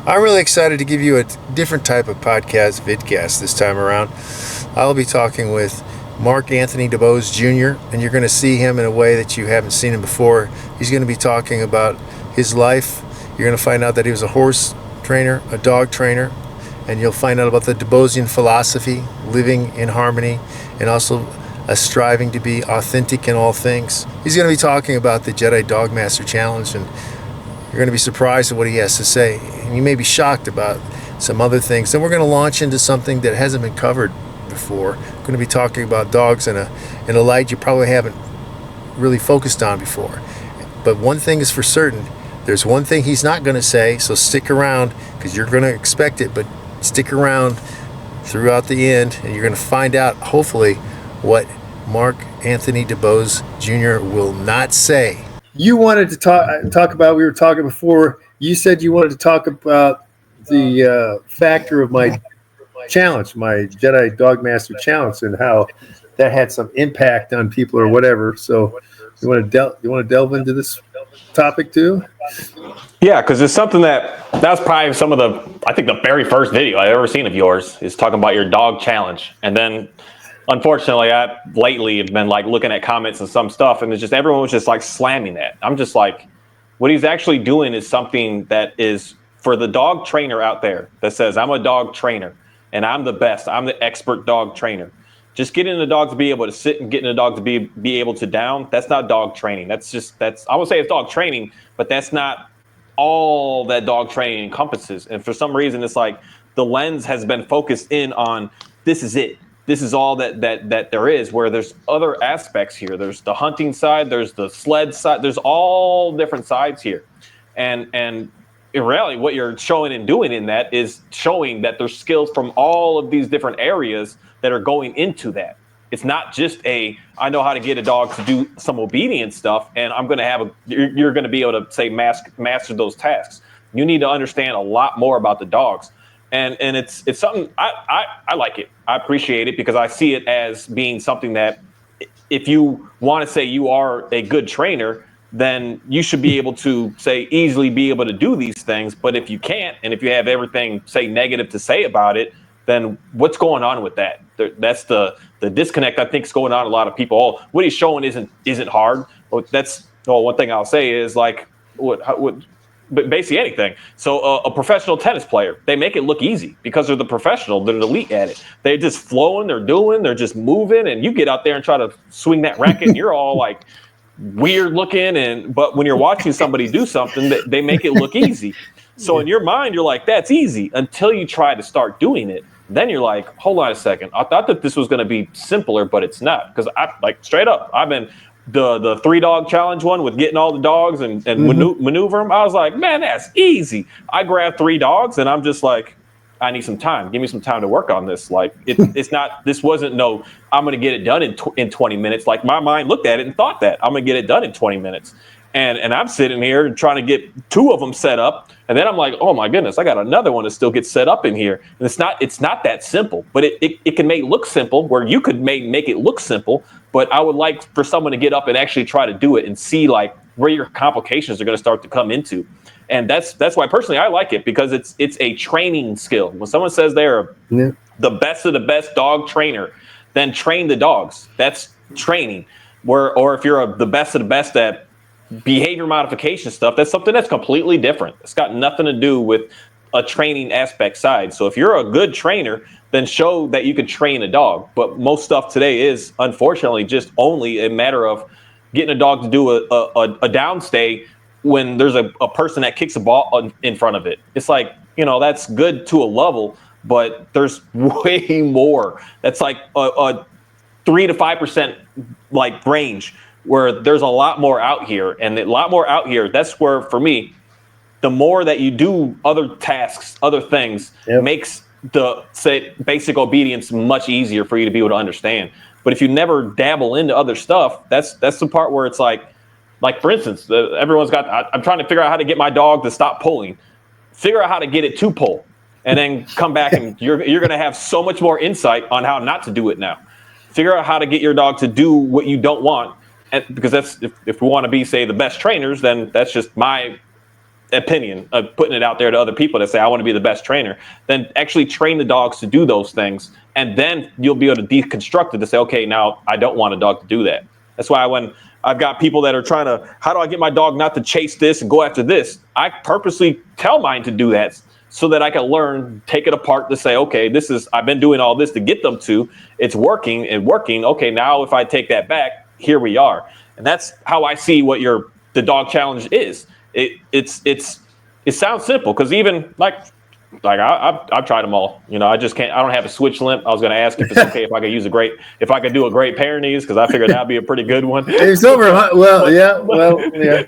I'm really excited to give you a different type of podcast, vidcast this time around. I'll be talking with Mark Anthony Dubose Jr., and you're going to see him in a way that you haven't seen him before. He's going to be talking about his life. You're going to find out that he was a horse trainer, a dog trainer, and you'll find out about the Dubosian philosophy, living in harmony, and also a striving to be authentic in all things. He's going to be talking about the Jedi Dog Master Challenge, and you're going to be surprised at what he has to say. And you may be shocked about some other things. Then we're going to launch into something that hasn't been covered before. We're going to be talking about dogs in a light you probably haven't really focused on before. But one thing is for certain, there's one thing he's not going to say, so stick around because you're going to expect it, but stick around throughout the end and you're going to find out, hopefully, what Mark Anthony Dubose Jr. will not say. You wanted to talk about, we were talking before, you said you wanted to talk about the factor of my challenge, my Jedi Dog Master Challenge, and how that had some impact on people or whatever. So you want to delve into this topic too? Yeah, because it's something that's probably some of the very first video I've ever seen of yours is talking about your dog challenge. And then unfortunately, I lately have been like looking at comments and some stuff, and it's just everyone was just like slamming that. I'm just like, what he's actually doing is something that is for the dog trainer out there that says, I'm a dog trainer and I'm the best. I'm the expert dog trainer. Just getting the dog to be able to sit and getting the dog to be able to down. That's not dog training. I would say it's dog training, but that's not all that dog training encompasses. And for some reason, it's like the lens has been focused in on this is it. This is all that there is, where there's other aspects here. There's the hunting side, there's the sled side, there's all different sides here. And really what you're showing and doing in that is showing that there's skills from all of these different areas that are going into that. It's not just I know how to get a dog to do some obedience stuff, and I'm going to you're going to be able to say master those tasks. You need to understand a lot more about the dogs. And it's something I like it. I appreciate it because I see it as being something that if you want to say you are a good trainer, then you should be able to easily be able to do these things. But if you can't, and if you have everything negative to say about it, then what's going on with that? That's the disconnect I think is going on. A lot of people, what he's showing isn't hard. One thing I'll say is like but basically anything. So a professional tennis player, they make it look easy because they're the professional, they're the elite at it. They're just flowing, they're just moving, and you get out there and try to swing that racket and you're all like weird looking, but when you're watching somebody do something, they make it look easy. So in your mind, you're like, that's easy until you try to start doing it. Then you're like, hold on a second. I thought that this was going to be simpler, but it's not. Because straight up, I've been the 3-dog challenge one with getting all the dogs and maneuver them. I was like, man, that's easy. I grabbed 3 dogs and I'm just like, I need some time. Give me some time to work on this. Like it's not. This wasn't I'm going to get it done in 20 minutes. Like my mind looked at it and thought that I'm going to get it done in 20 minutes. And I'm sitting here and trying to get 2 of them set up, and then I'm like, oh my goodness, I got another one to still get set up in here. And it's not that simple, but it can make it look simple, where you could make it look simple. But I would like for someone to get up and actually try to do it and see like where your complications are going to start to come into. And that's why personally I like it, because it's a training skill. When someone says they're the best of the best dog trainer, then train the dogs. That's training. Or if you're the best of the best at behavior modification stuff, that's something that's completely different. It's got nothing to do with a training aspect side. So if you're a good trainer, then show that you can train a dog. But most stuff today is unfortunately just only a matter of getting a dog to do a downstay when there's a person that kicks a ball in front of it. It's like, that's good to a level, but there's way more. That's like a 3 to 5% like range, where there's a lot more out here. And a lot more out here, that's where, for me, the more that you do other tasks, other things, makes the basic obedience much easier for you to be able to understand. But if you never dabble into other stuff, that's the part where it's like for instance, everyone's I'm trying to figure out how to get my dog to stop pulling. Figure out how to get it to pull, and then come back and you're going to have so much more insight on how not to do it now. Figure out how to get your dog to do what you don't want. And because that's if we want to be, say, the best trainers, then that's just my opinion of putting it out there to other people that say I want to be the best trainer, then actually train the dogs to do those things, and then you'll be able to deconstruct it to say, okay, now I don't want a dog to do that. That's why when I've got people that are trying to, how do I get my dog not to chase this and go after this, I purposely tell mine to do that so that I can learn, take it apart to say, okay, this is, I've been doing all this to get them to, it's working and working. Okay, now if I take that back, here we are. And that's how I see what the dog challenge is. It sounds simple because even like I've tried them all. I just can't. I don't have a switch limp. I was going to ask if it's okay if I could do a Great Pyrenees, because I figured that'd be a pretty good one. It's over. Well, yeah.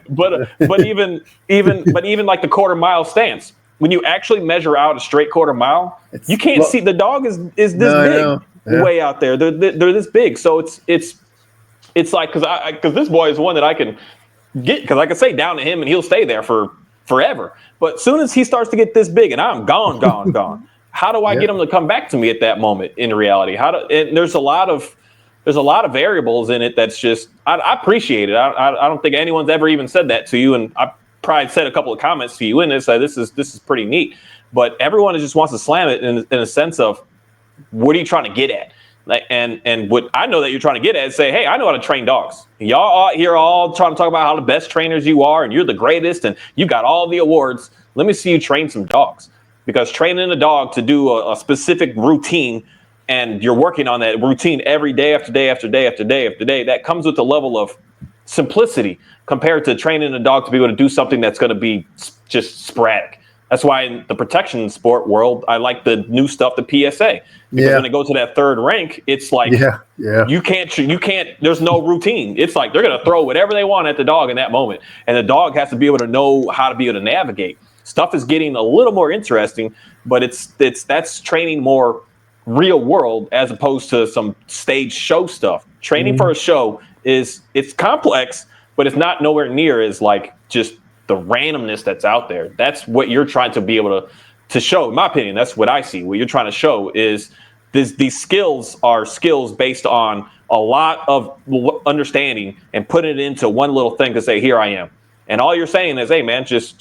But even like the quarter mile stance, when you actually measure out a straight quarter mile, you can't see the dog is this big way out there. They're this big. So it's like because this boy is one that I can get, because I can say down to him and he'll stay there for forever. But as soon as he starts to get this big and I'm gone, how do I get him to come back to me at that moment in reality? And there's a lot of variables in it that's just, I appreciate it. I don't think anyone's ever even said that to you. And I probably said a couple of comments to you in this, this is pretty neat. But everyone just wants to slam it in a sense of, what are you trying to get at? And what I know that you're trying to get at is say, hey, I know how to train dogs. Y'all out here all trying to talk about how the best trainers you are and you're the greatest and you got all the awards. Let me see you train some dogs, because training a dog to do a specific routine, and you're working on that routine every day after day after day after day after day, that comes with a level of simplicity compared to training a dog to be able to do something that's going to be just sporadic. That's why in the protection sport world, I like the new stuff, the PSA. Because when they go to that third rank, it's like you can't. There's no routine. It's like they're going to throw whatever they want at the dog in that moment, and the dog has to be able to know how to be able to navigate. Stuff is getting a little more interesting, but that's training more real world as opposed to some stage show stuff. Training for a show it's complex, but it's not nowhere near as like just the randomness that's out there. That's what you're trying to be able to show. In my opinion, that's what I see. What you're trying to show is these skills are skills based on a lot of understanding and putting it into one little thing to say, here I am. And all you're saying is, hey man, just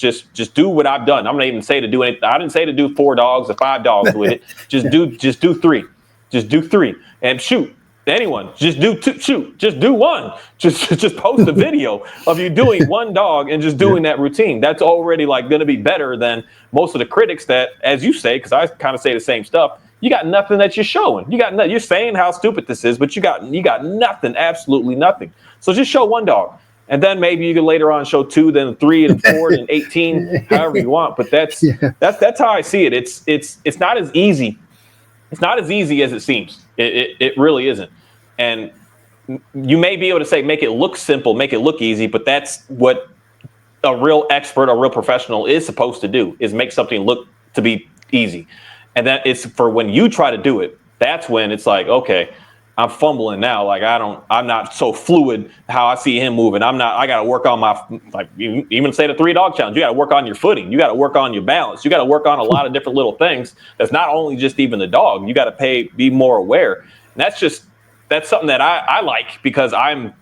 do what I've done. I'm not even say to do anything. I didn't say to do 4 dogs or 5 dogs with it. Just do 3. Just do 3 and shoot. Anyone, just do 2, shoot, just do 1, just post a video of you doing 1 dog and just doing that routine. That's already like going to be better than most of the critics that, as you say, because I kind of say the same stuff, you got nothing that you're showing. You're saying how stupid this is, but you got nothing, absolutely nothing. So just show 1 dog, and then maybe you can later on show 2, then 3, and 4, and 18, however you want. But that's how I see it. It's not as easy. It's not as easy as it seems. It really isn't. And you may be able to say, make it look simple, make it look easy, but that's what a real expert, a real professional is supposed to do, is make something look to be easy. And that it's for when you try to do it, that's when it's like, okay, I'm fumbling now. Like I'm not so fluid how I see him moving. I got to work on my, like you even say the 3 dog challenge, you got to work on your footing. You got to work on your balance. You got to work on a lot of different little things. That's not only just even the dog. You got to be more aware. And that's something that I like, because I'm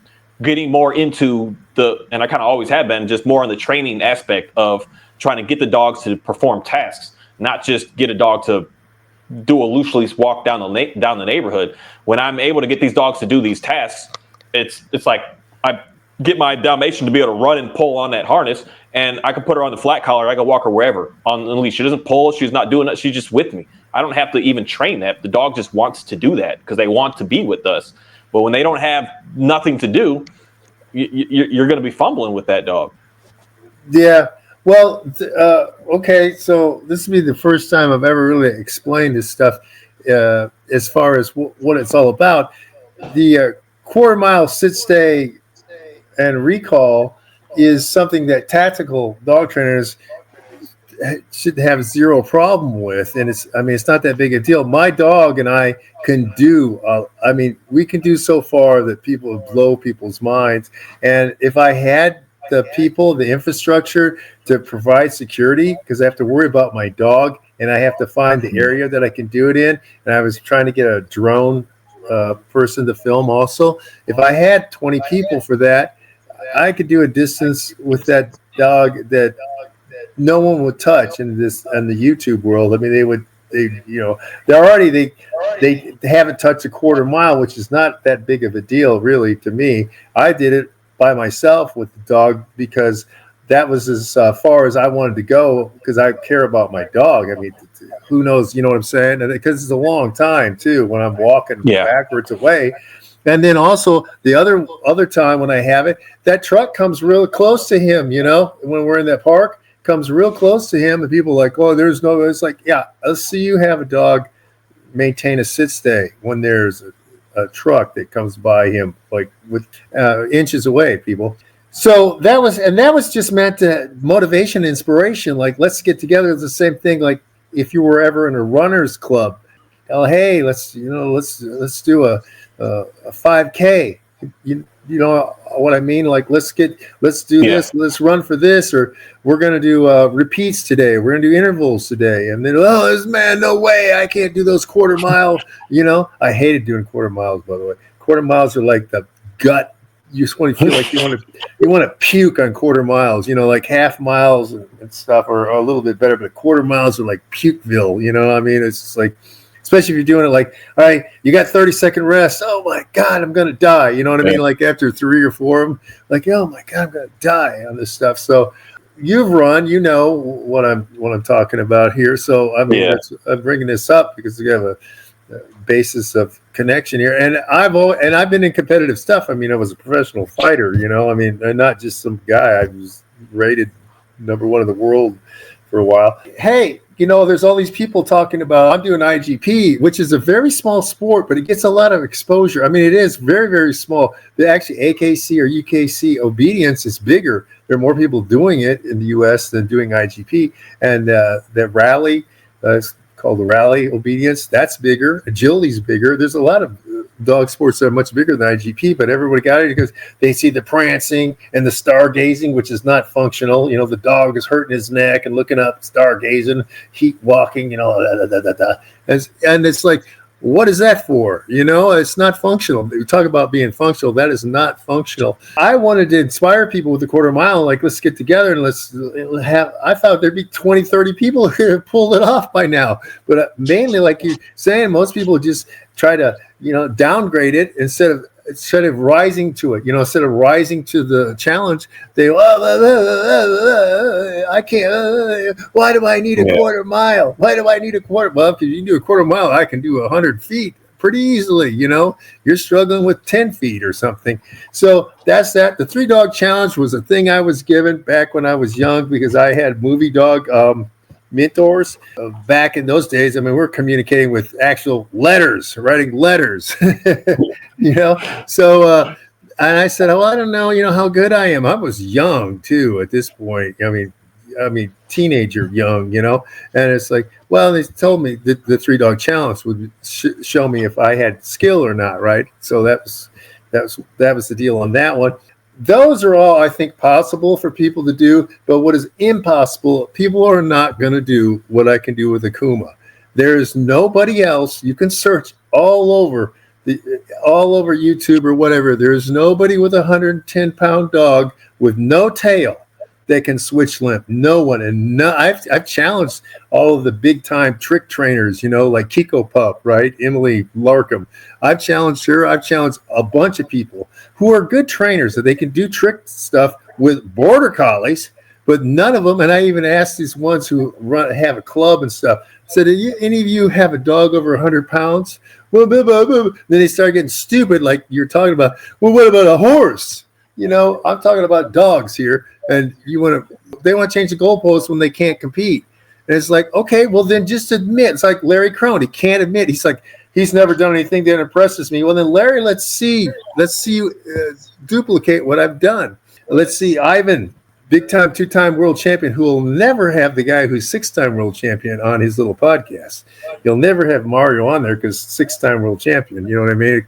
getting more into and I kind of always have been, just more on the training aspect of trying to get the dogs to perform tasks, not just get a dog to do a loose leash walk down the neighborhood. When I'm able to get these dogs to do these tasks, it's like I get my Dalmatian to be able to run and pull on that harness, and I can put her on the flat collar. I can walk her wherever on the leash. She doesn't pull. She's not doing that. She's just with me. I don't have to even train that. The dog just wants to do that because they want to be with us. But when they don't have nothing to do, you're going to be fumbling with that dog. Yeah. Well, okay. So this will be the first time I've ever really explained this stuff as far as what it's all about. The quarter mile sit, stay, and recall is something that tactical dog trainers should have zero problem with, and it's not that big a deal. My dog and I can do we can do so far that people blow people's minds. And if I had the people, the infrastructure to provide security, because I have to worry about my dog and I have to find the area that I can do it in, and I was trying to get a drone person to film also. If I had 20 people for that, I could do a distance with that dog that no one would touch in the YouTube world. I mean, they haven't touched a quarter mile, which is not that big of a deal, really, to me. I did it by myself with the dog because that was as far as I wanted to go because I care about my dog. I mean, who knows? You know what I'm saying? And because it's a long time too when I'm walking backwards away. And then also the other time when I have it, that truck comes real close to him. You know, when we're in that park, comes real close to him, and people are like, oh, there's no. It's like, yeah, let's see you have a dog maintain a sit stay when there's a truck that comes by him like with inches away, people. So that was just meant to motivation, inspiration. Like, let's get together. It's the same thing. Like if you were ever in a runners club, oh, hey, let's do a 5K. You know what I mean? Like, let's do this. Let's run for this, or we're going to do repeats today. We're going to do intervals today. And then, oh, this man, no way. I can't do those quarter mile. You know, I hated doing quarter miles, by the way. Quarter miles are like the gut. You just want to feel like you want to puke on quarter miles, you know, like half miles and stuff are a little bit better, but quarter miles are like Pukeville, you know what I mean? It's just like, especially if you're doing it like, all right, you got 30-second rest. Oh my God, I'm going to die. You know what I mean? Like after 3 or 4 of them, like, oh my God, I'm going to die on this stuff. So you've run, you know what I'm talking about here. So I mean, I'm bringing this up because we have a basis of connection here, and I've been in competitive stuff. I mean, I was a professional fighter, you know. I mean, and not just some guy. I was rated #1 in the world for a while. Hey, you know, there's all these people talking about I'm doing IGP, which is a very small sport, but it gets a lot of exposure. I mean, it is very, very small. Actually, AKC or UKC obedience is bigger. There are more people doing it in the U.S. than doing IGP, and that rally. Called the rally obedience. That's bigger. Agility's bigger. There's a lot of dog sports that are much bigger than IGP, but everybody got it because they see the prancing and the stargazing, which is not functional. You know, the dog is hurting his neck and looking up, stargazing, heat walking, you know, and it's like, what is that for? You know, it's not functional. We talk about being functional. That is not functional. I wanted to inspire people with the quarter mile. Like, let's get together and let's have, I thought there'd be 20, 30 people who have pulled it off by now. But mainly, like you're saying, most people just try to, you know, downgrade it instead of rising to it, you know, instead of rising to the challenge, they, I can't, why do I need a quarter mile? Why do I need a quarter? Well, because you can do a quarter mile, I can do 100 feet pretty easily, you know. You're struggling with 10 feet or something. So that's that. The 3-dog challenge was a thing I was given back when I was young because I had movie dog mentors back in those days. I mean, we're communicating with actual letters, writing letters, you know. So, and I said, oh, I don't know, you know, how good I am. I was young too at this point. I mean, teenager young, you know. And it's like, well, they told me that the 3-dog challenge would show me if I had skill or not, right? So that was the deal on that one. Those are all, I think, possible for people to do. But what is impossible, people are not going to do what I can do with a Kuma. There is nobody else. You can search all over YouTube or whatever. There's nobody with a 110-pound dog with no tail that can switch limp. No one. And I've challenged all of the big time trick trainers, you know, like Kiko Pup, right? Emily Larkham. I've challenged her. I've challenged a bunch of people who are good trainers that they can do trick stuff with border collies, but none of them. And I even asked these ones who have a club and stuff. I said, any of you have a dog over 100 pounds? Well, blah, blah, blah. Then they start getting stupid, like you're talking about. Well, what about a horse? You know, I'm talking about dogs here, and they want to change the goalposts when they can't compete. And it's like, okay, well then just admit. It's like Larry Crone. He can't admit. He's like, he's never done anything that impresses me. Well then, Larry, let's see you duplicate what I've done. Let's see Ivan, big time 2-time world champion, who will never have the guy who's 6-time world champion on his little podcast. He'll never have Mario on there because 6-time world champion. You know what I mean?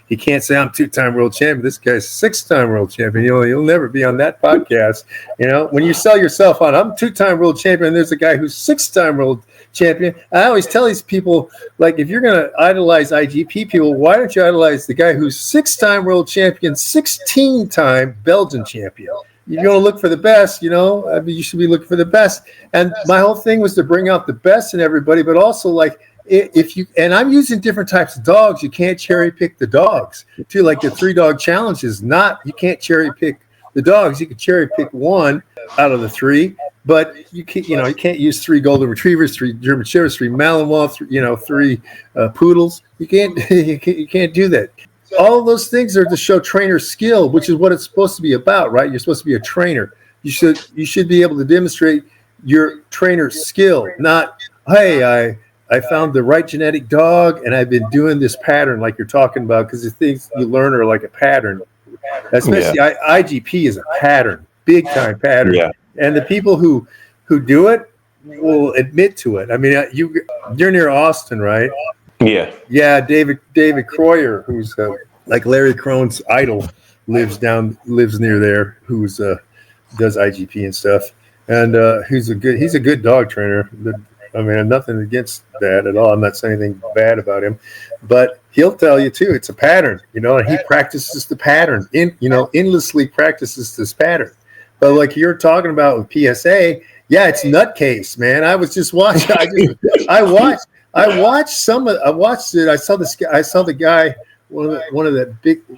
He can't say I'm 2-time world champion. This guy's 6-time world champion. You know, he'll never be on that podcast. You know, when you sell yourself on, I'm 2-time world champion, and there's a guy who's 6-time world champion. I always tell these people, like, if you're going to idolize IGP people, why don't you idolize the guy who's 6-time world champion, 16-time Belgian champion? you're going to look for the best, I mean, you should be looking for the best. And my whole thing was to bring out the best in everybody, but also like if you, and I'm using different types of dogs, you can't cherry pick the dogs too. Like the 3-dog challenge is not, you can't cherry pick the dogs. You can cherry pick one out of the 3, but you can't use 3 golden retrievers, 3 German shepherds, 3 Malinois, 3 poodles. You can't do that. All of those things are to show trainer skill, which is what it's supposed to be about, right? You're supposed to be a trainer. You should be able to demonstrate your trainer skill, not, hey, I found the right genetic dog and I've been doing this pattern like you're talking about, because the things you learn are like a pattern. Especially IGP is a pattern, big time pattern. Yeah. And the people who do it will admit to it. I mean, you're near Austin, right? Yeah. Yeah, David Croyer, who's like Larry Crone's idol, lives near there. Who's does IGP and stuff, and he's a good dog trainer. I mean, nothing against that at all. I'm not saying anything bad about him, but he'll tell you too. It's a pattern, and he practices the pattern. Endlessly practices this pattern. But like you're talking about with PSA, yeah, it's nutcase, man. I was just watching. I watched it. I saw the guy, one of the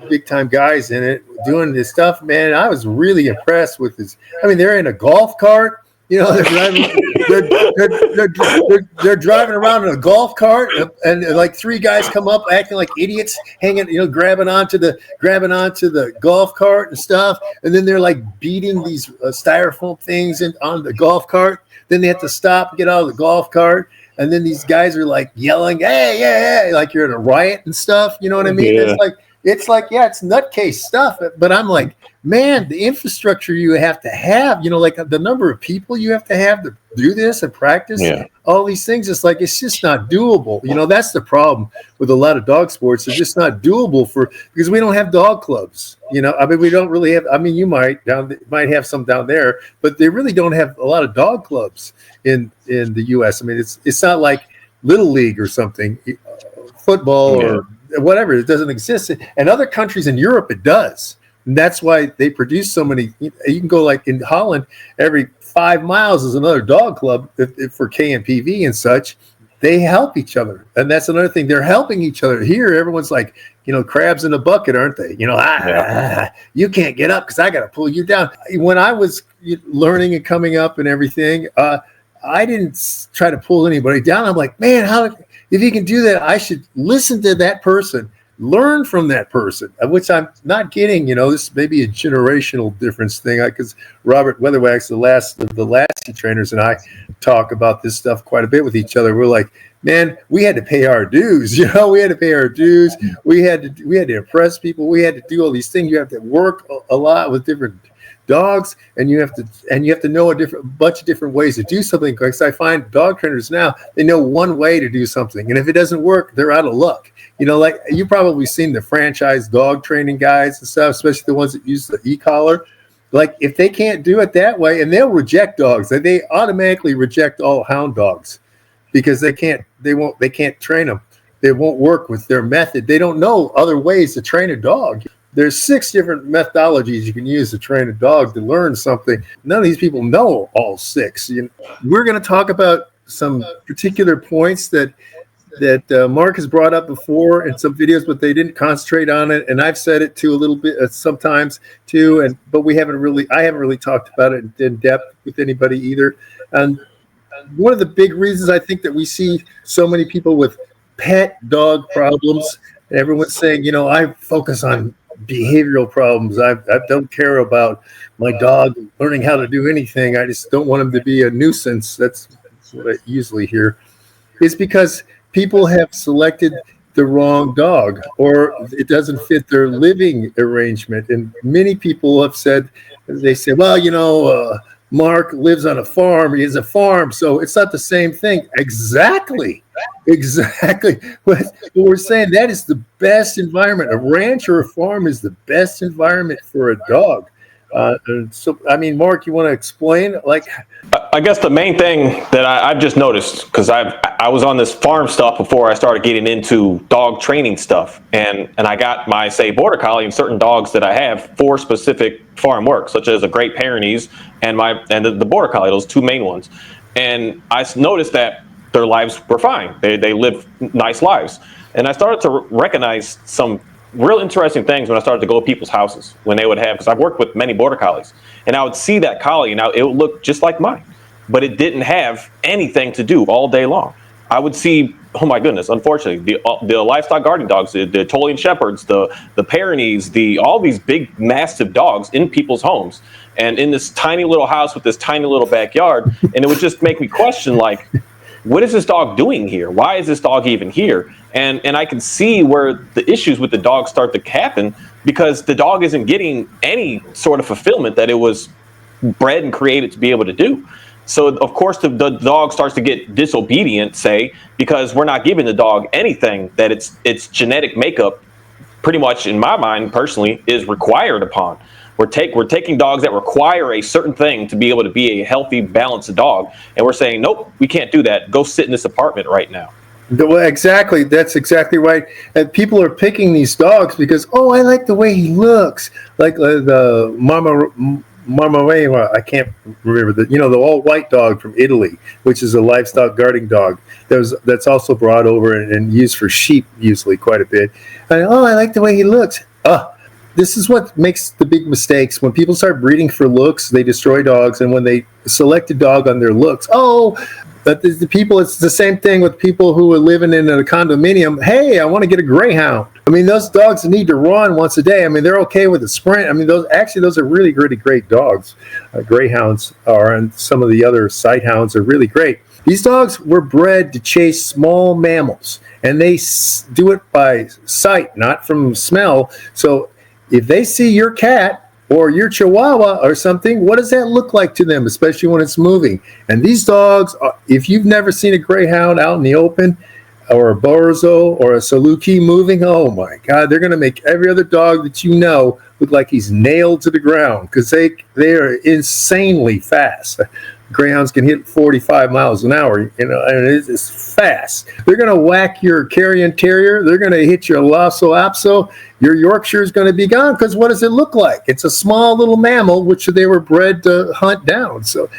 big time guys in it doing this stuff, man. I was really impressed with his. I mean, they're in a golf cart. They're driving around in a golf cart, and like 3 guys come up acting like idiots, hanging, grabbing onto the golf cart and stuff, and then they're like beating these styrofoam things on the golf cart. Then they have to stop, get out of the golf cart. And then these guys are like yelling, "Hey, yeah, yeah," like you're in a riot and stuff. You know what I mean? Yeah. It's like, yeah, it's nutcase stuff. But I'm like, man, the infrastructure you have to have, like the number of people you have to do this and practice all these things. It's just not doable. That's the problem with a lot of dog sports. It's just not doable because we don't have dog clubs. I mean, we don't really have. I mean, you might have some down there, but they really don't have a lot of dog clubs in the U.S. I mean, it's not like Little League or something, football or whatever. It doesn't exist. And other countries in Europe, it does. And that's why they produce so many. You can go like in Holland, every 5 miles is another dog club for KMPV and such. They help each other. And that's another thing. They're helping each other. Here, everyone's like, crabs in a bucket, aren't they? You can't get up because I got to pull you down. When I was learning and coming up and everything, I didn't try to pull anybody down. I'm like, man, if you can do that, I should listen to that person, learn from that person, which I'm not getting. This may be a generational difference thing, because Robert Weatherwax, the Lassie trainers, and I talk about this stuff quite a bit with each other. We're like, man, we had to pay our dues. We had to pay our dues. We had to impress people. We had to do all these things. You have to work a lot with different dogs, and you have to know a bunch of different ways to do something. Because I find dog trainers now, they know one way to do something, and if it doesn't work, they're out of luck. Like you've probably seen the franchise dog training guys and stuff, especially the ones that use the e-collar. Like if they can't do it that way, and they'll reject dogs, they automatically reject all hound dogs because they can't train them. They won't work with their method. They don't know other ways to train a dog. There's 6 different methodologies you can use to train a dog to learn something. None of these people know all 6. We're going to talk about some particular points that Mark has brought up before in some videos, but they didn't concentrate on it. And I've said it too a little bit sometimes too. But I haven't really talked about it in depth with anybody either. And one of the big reasons I think that we see so many people with pet dog problems, everyone's saying, I focus on behavioral problems. I don't care about my dog learning how to do anything. I just don't want him to be a nuisance. That's what I usually hear. It's because people have selected the wrong dog, or it doesn't fit their living arrangement. And many people have said, well, Mark lives on a farm. He has a farm, so it's not the same thing. Exactly. What we're saying, that is the best environment. A ranch or a farm is the best environment for a dog. So, I mean, Mark, you want to explain? I guess the main thing that I've just noticed, because I was on this farm stuff before I started getting into dog training stuff, and I got my, say, border collie and certain dogs that I have for specific farm work, such as a Great Pyrenees and the border collie, those two main ones. And I noticed that their lives were fine. They live nice lives, and I started to recognize some real interesting things when I started to go to people's houses when they would have, because I've worked with many border collies, and I would see that collie and it would look just like mine, but it didn't have anything to do all day long. I would see, oh my goodness, unfortunately, the livestock guarding dogs, the Italian Shepherds, the Pyrenees, all these big, massive dogs in people's homes, and in this tiny little house with this tiny little backyard, and it would just make me question, like, what is this dog doing here? Why is this dog even here? And I can see where the issues with the dog start to happen, because the dog isn't getting any sort of fulfillment that it was bred and created to be able to do. So, of course, the dog starts to get disobedient, say, because we're not giving the dog anything that its genetic makeup, pretty much, in my mind, personally, is required upon. We're taking dogs that require a certain thing to be able to be a healthy, balanced dog, and we're saying, nope, we can't do that. Go sit in this apartment right now. Well, exactly. That's exactly right. And people are picking these dogs because, I like the way he looks. Like the Marmorella, I can't remember the all-white dog from Italy, which is a livestock guarding dog. That's also brought over and used for sheep usually quite a bit. And, I like the way he looks. This is what makes the big mistakes. When people start breeding for looks, they destroy dogs. And when they select a dog on their looks, but the people, it's the same thing with people who are living in a condominium. Hey, I want to get a greyhound. I mean, those dogs need to run once a day. I mean, they're okay with a sprint. I mean, those are really, really great dogs. Greyhounds are, and some of the other sight hounds are really great. These dogs were bred to chase small mammals, and they do it by sight, not from smell. So if they see your cat or your chihuahua or something, what does that look like to them, especially when it's moving? And these dogs, if you've never seen a greyhound out in the open, or a Borzo or a Saluki moving, oh my God, they're going to make every other dog that you know look like he's nailed to the ground, because they are insanely fast. Greyhounds can hit 45 miles an hour, and it's fast. They're going to whack your Carrion Terrier. They're going to hit your Lhasa Apso. Your Yorkshire is going to be gone, because what does it look like? It's a small little mammal, which they were bred to hunt down. So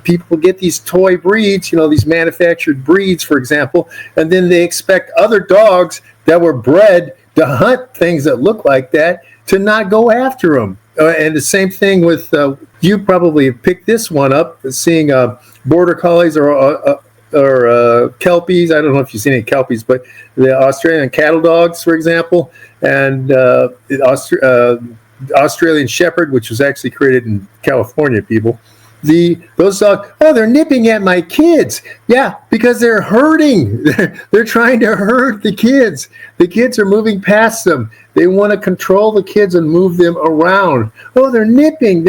people get these toy breeds, these manufactured breeds, for example, and then they expect other dogs that were bred to hunt things that look like that to not go after them. And the same thing with, you probably have picked this one up, seeing border collies or kelpies. I don't know if you've seen any kelpies, but the Australian cattle dogs, for example, and the Australian Shepherd, which was actually created in California, people. Those dogs, they're nipping at my kids. Yeah, because they're herding. They're trying to herd the kids. The kids are moving past them. They want to control the kids and move them around. They're nipping.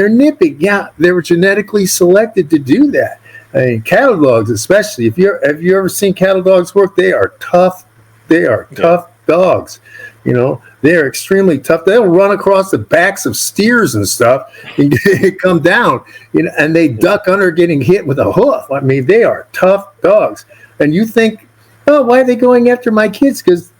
Yeah, they were genetically selected to do that. I mean, cattle dogs, especially. Have you ever seen cattle dogs work? They are tough. They are tough dogs. They are extremely tough. They'll run across the backs of steers and stuff and come down, and they duck under getting hit with a hoof. I mean, they are tough dogs. And you think, why are they going after my kids? Because,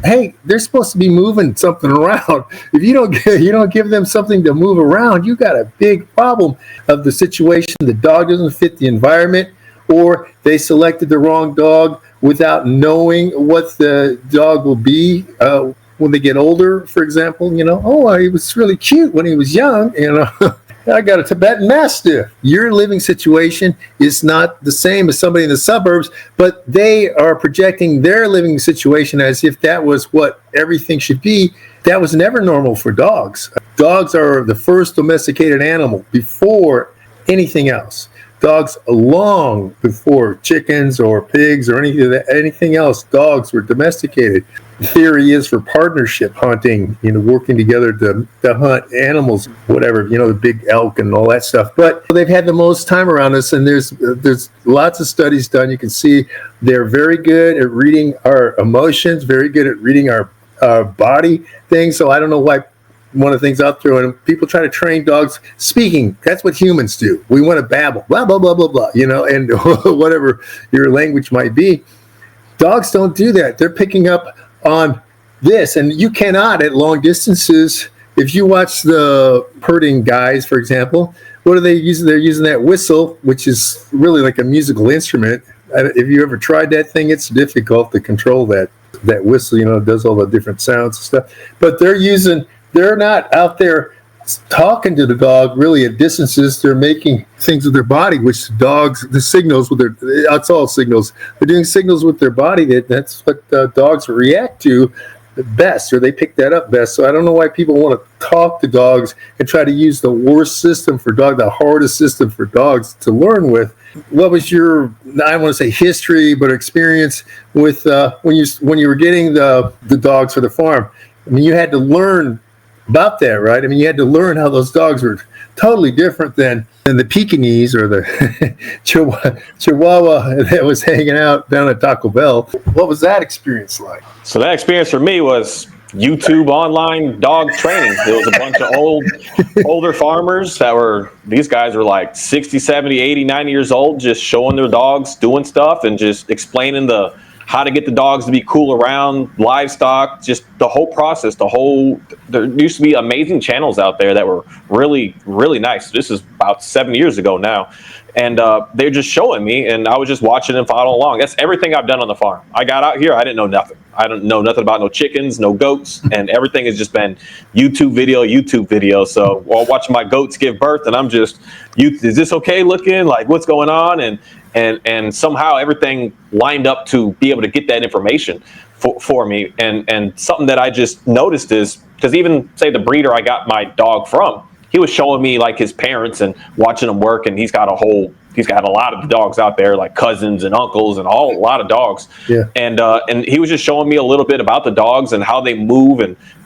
hey, they're supposed to be moving something around. If you don't give them something to move around, you got a big problem of the situation. The dog doesn't fit the environment, or they selected the wrong dog without knowing what the dog will be when they get older, for example. He was really cute when he was young. I got a Tibetan Mastiff. Your living situation is not the same as somebody in the suburbs, but they are projecting their living situation as if that was what everything should be. That was never normal for dogs. Dogs are the first domesticated animal before anything else. Dogs, long before chickens or pigs or anything else, dogs were domesticated. The theory is for partnership hunting, working together to hunt animals, whatever, the big elk and all that stuff. But they've had the most time around us, and there's lots of studies done. You can see they're very good at reading our emotions, very good at reading our body things. So I don't know why one of the things out there when people try to train dogs speaking. That's what humans do. We want to babble, blah, blah, blah, blah, blah, and whatever your language might be. Dogs don't do that. They're picking up on this, and you cannot at long distances. If you watch the herding guys, for example, what are they using? They're using that whistle, which is really like a musical instrument. If you ever tried that thing, it's difficult to control that whistle. It does all the different sounds and stuff. But they're not out there talking to the dog really at distances. They're making things with their body, which the signals with it's all signals. They're doing signals with their body that's what dogs react to best, or they pick that up best. So I don't know why people want to talk to dogs and try to use the worst system for dogs, the hardest system for dogs to learn with. What was your, I don't want to say history, but experience with when you were getting the dogs for the farm? I mean, you had to learn about that, right? I mean, you had to learn how those dogs were totally different than the Pekingese or the Chihuahua that was hanging out down at Taco Bell. What was that experience like? So that experience for me was YouTube online dog training. There was a bunch of older farmers these guys were like 60, 70, 80, 90 years old, just showing their dogs doing stuff and just explaining how to get the dogs to be cool around livestock, just the whole process, there used to be amazing channels out there that were really, really nice. This is about 7 years ago now. And they're just showing me, and I was just watching and following along. That's everything I've done on the farm. I got out here, I didn't know nothing. I don't know nothing about no chickens, no goats, and everything has just been YouTube video. So while watching my goats give birth, and I'm just, is this okay looking? Like, what's going on? And somehow everything lined up to be able to get that information for me. And something that I just noticed is, because even say the breeder I got my dog from, he was showing me like his parents and watching them work, and he's got a lot of dogs out there, like cousins and uncles and a lot of dogs. Yeah. And he was just showing me a little bit about the dogs and how they move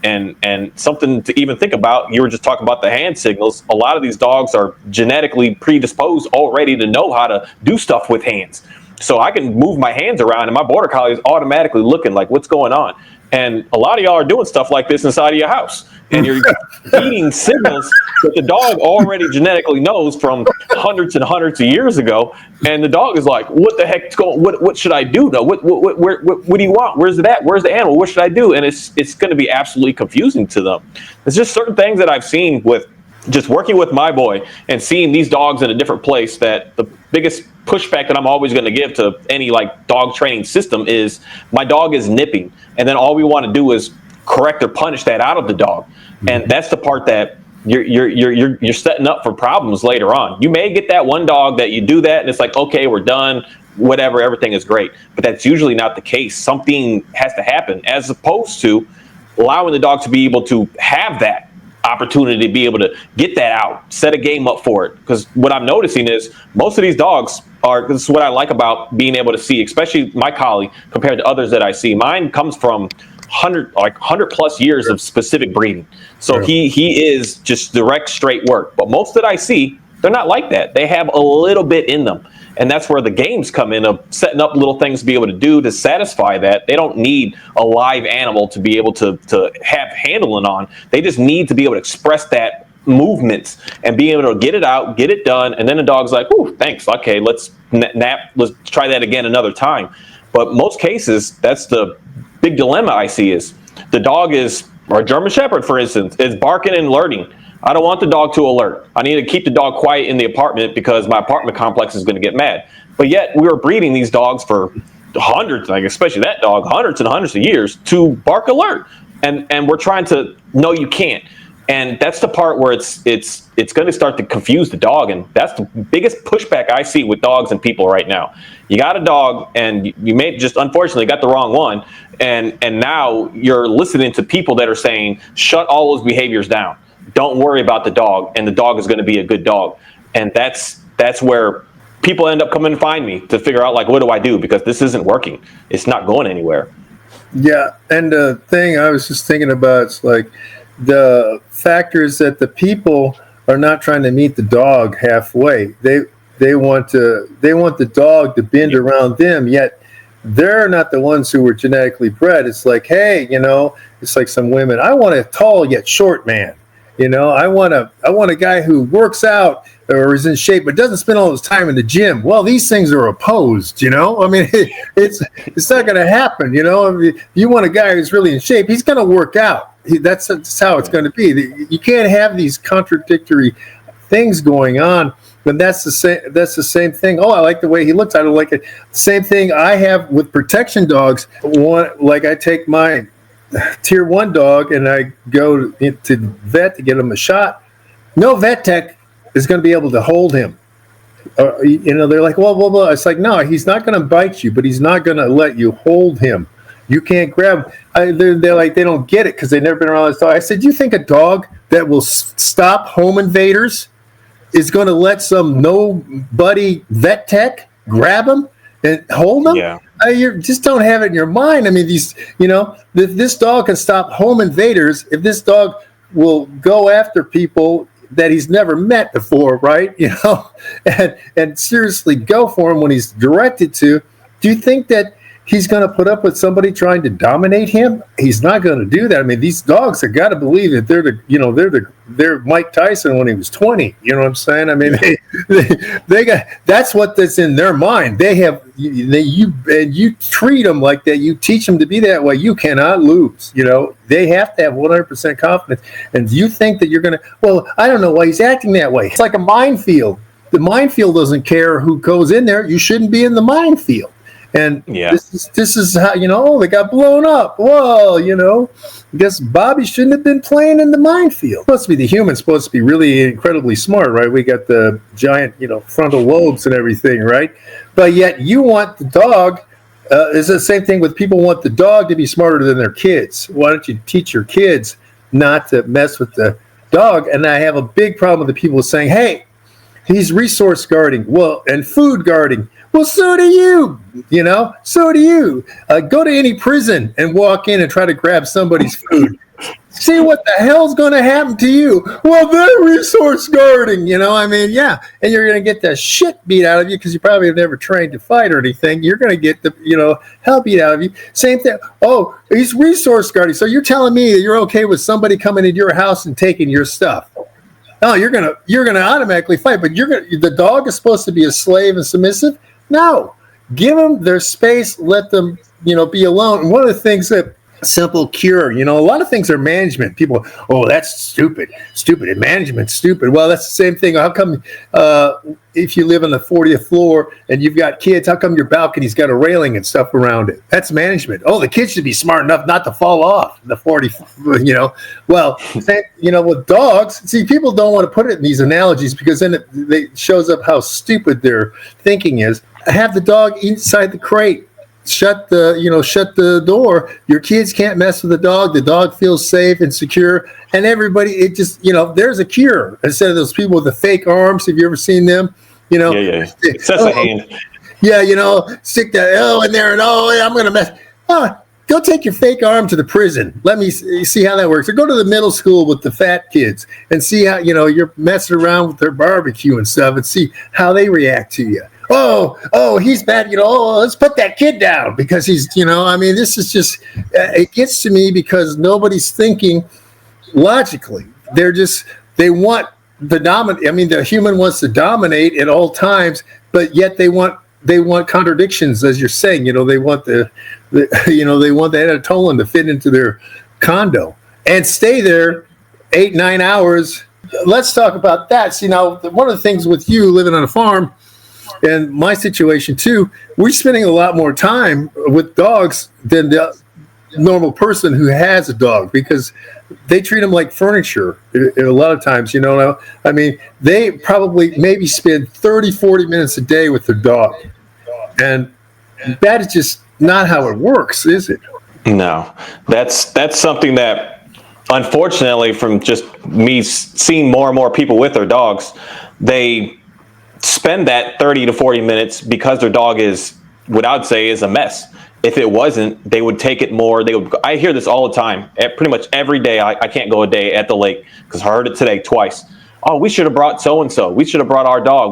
and something to even think about. You were just talking about the hand signals. A lot of these dogs are genetically predisposed already to know how to do stuff with hands. So I can move my hands around and my border collie is automatically looking like, what's going on? And a lot of y'all are doing stuff like this inside of your house, and you're feeding signals that the dog already genetically knows from hundreds and hundreds of years ago. And the dog is like, what the heck's going, what should I do though? What do you want? Where's it at? Where's the animal? What should I do? And it's going to be absolutely confusing to them. There's just certain things that I've seen with just working with my boy and seeing these dogs in a different place, that the biggest pushback that I'm always going to give to any like dog training system is my dog is nipping. And then all we want to do is correct or punish that out of the dog. And that's the part that you're setting up for problems later on. You may get that one dog that you do that and it's like, okay, we're done, whatever, everything is great. But that's usually not the case. Something has to happen, as opposed to allowing the dog to be able to have that opportunity to be able to get that out, set a game up for it. Because what I'm noticing is most of these dogs this is what I like about being able to see, especially my collie compared to others that I see. Mine comes from 100 plus years of specific breeding. So he is just direct, straight work. But most that I see, they're not like that. They have a little bit in them. And that's where the games come in, of setting up little things to be able to do to satisfy that. They don't need a live animal to be able to have handling on. They just need to be able to express that movements and being able to get it out, get it done. And then the dog's like, ooh, thanks. Okay, let's nap. Let's try that again another time. But most cases, that's the big dilemma I see, is the dog or a German Shepherd, for instance, is barking and alerting. I don't want the dog to alert. I need to keep the dog quiet in the apartment because my apartment complex is going to get mad. But yet we were breeding these dogs for hundreds, like especially that dog, hundreds and hundreds of years, to bark alert. And we're trying to, no, you can't. And that's the part where it's going to start to confuse the dog. And that's the biggest pushback I see with dogs and people right now. You got a dog and you may just unfortunately got the wrong one. And now you're listening to people that are saying, shut all those behaviors down. Don't worry about the dog, and the dog is going to be a good dog. And that's where people end up coming to find me to figure out, like, what do I do? Because this isn't working. It's not going anywhere. Yeah. And the thing I was just thinking about is like the factors that the people are not trying to meet the dog halfway. They want the dog to bend around them, yet they're not the ones who were genetically bred. It's like, hey, it's like some women. I want a tall yet short man. I want a guy who works out or is in shape but doesn't spend all his time in the gym. Well, these things are opposed. I mean, it's not going to happen. If you want a guy who's really in shape, he's going to work out. That's how it's going to be. You can't have these contradictory things going on. But that's the same thing. Oh, I like the way he looks. I don't like it. Same thing I have with protection dogs. I take my tier 1 dog and I go to the vet to get him a shot. No vet tech is going to be able to hold him. They're like, well, blah, blah. It's like, no, he's not going to bite you, but he's not going to let you hold him. You can't grab. They're like, they don't get it because they've never been around this dog. I said, do you think a dog that will stop home invaders is going to let some nobody vet tech grab him and hold him? Yeah. You just don't have it in your mind. I mean, this dog can stop home invaders if this dog will go after people that he's never met before, right? And seriously go for him when he's directed to. Do you think that he's going to put up with somebody trying to dominate him? He's not going to do that. I mean, these dogs have got to believe that they're Mike Tyson when he was 20. You know what I'm saying? I mean, they got, that's that's in their mind. You treat them like that. You teach them to be that way. You cannot lose. They have to have 100% confidence. And you think that you're going to, well, I don't know why he's acting that way. It's like a minefield. The minefield doesn't care who goes in there. You shouldn't be in the minefield. And this is how, they got blown up. Well, I guess Bobby shouldn't have been playing in the minefield. The human's supposed to be really incredibly smart, right? We got the giant, frontal lobes and everything, right? But yet you want the dog. It's the same thing with people want the dog to be smarter than their kids. Why don't you teach your kids not to mess with the dog? And I have a big problem with the people saying, hey, he's resource guarding. Well, and food guarding. Well, so do you, so do you. Go to any prison and walk in and try to grab somebody's food. See what the hell's going to happen to you. Well, they're resource guarding, and you're going to get the shit beat out of you because you probably have never trained to fight or anything. You're going to get the, hell beat out of you. Same thing. Oh, he's resource guarding. So you're telling me that you're okay with somebody coming into your house and taking your stuff. No, you're gonna automatically fight, but the dog is supposed to be a slave and submissive. No, give them their space. Let them, be alone. And one of the things that simple cure, a lot of things are management. People, oh, that's stupid. And management's stupid. Well, that's the same thing. How come if you live on the 40th floor and you've got kids, how come your balcony's got a railing and stuff around it? That's management. Oh, the kids should be smart enough not to fall off the 40, Well, with dogs, see, people don't want to put it in these analogies because then it shows up how stupid their thinking is. Have the dog inside the crate. Shut the door. Your kids can't mess with the dog. The dog feels safe and secure. And everybody, it just, there's a cure. Instead of those people with the fake arms, have you ever seen them? Yeah. It's just a hand. Yeah, stick that in there and I'm going to mess. Go take your fake arm to the prison. Let me see how that works. Or go to the middle school with the fat kids and see how, you're messing around with their barbecue and stuff and see how they react to you. Oh, he's bad. Let's put that kid down because he's, this is just, it gets to me because nobody's thinking logically. They want the dominate. I mean, the human wants to dominate at all times, but yet they want contradictions, as you're saying. They want they want the Anatolian to fit into their condo and stay there 8-9 hours. Let's talk about that. See, now one of the things with you living on a farm. And my situation too, we're spending a lot more time with dogs than the normal person who has a dog because they treat them like furniture a lot of times, I mean, they probably maybe spend 30-40 minutes a day with their dog. And that is just not how it works, is it? No, that's something that, unfortunately, from just me seeing more and more people with their dogs, they spend that 30 to 40 minutes because their dog is what I'd say is a mess. If it wasn't, they would take it more. I hear this all the time. Pretty much every day, I can't go a day at the lake because I heard it today twice. Oh, we should have brought so-and-so. We should have brought our dog.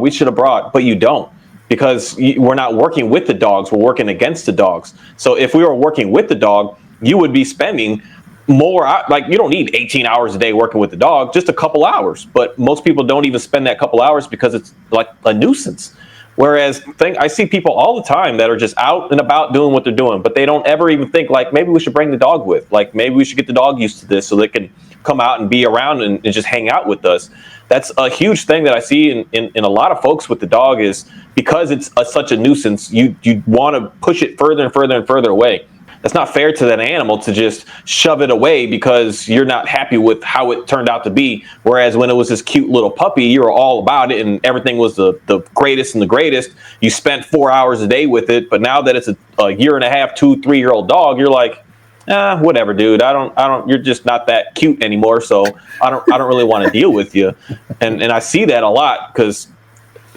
But you don't. because we're not working with the dogs, we're working against the dogs. So if we were working with the dog, you would be spending more, like you don't need 18 hours a day working with the dog, just a couple hours. But most people don't even spend that couple hours because it's like a nuisance. Whereas I see people all the time that are just out and about doing what they're doing, but they don't ever even think like, maybe we should bring the dog with, like maybe we should get the dog used to this so they can come out and be around and just hang out with us. That's a huge thing that I see in a lot of folks with the dog, is because it's such a nuisance, you want to push it further and further and further away. That's not fair to that animal to just shove it away because you're not happy with how it turned out to be. Whereas when it was this cute little puppy, you were all about it and everything was the greatest and the greatest. You spent 4 hours a day with it. But now that it's a year and a half, 2-3-year-old dog, you're like, whatever, dude. I don't, you're just not that cute anymore. So I don't really want to deal with you. And I see that a lot because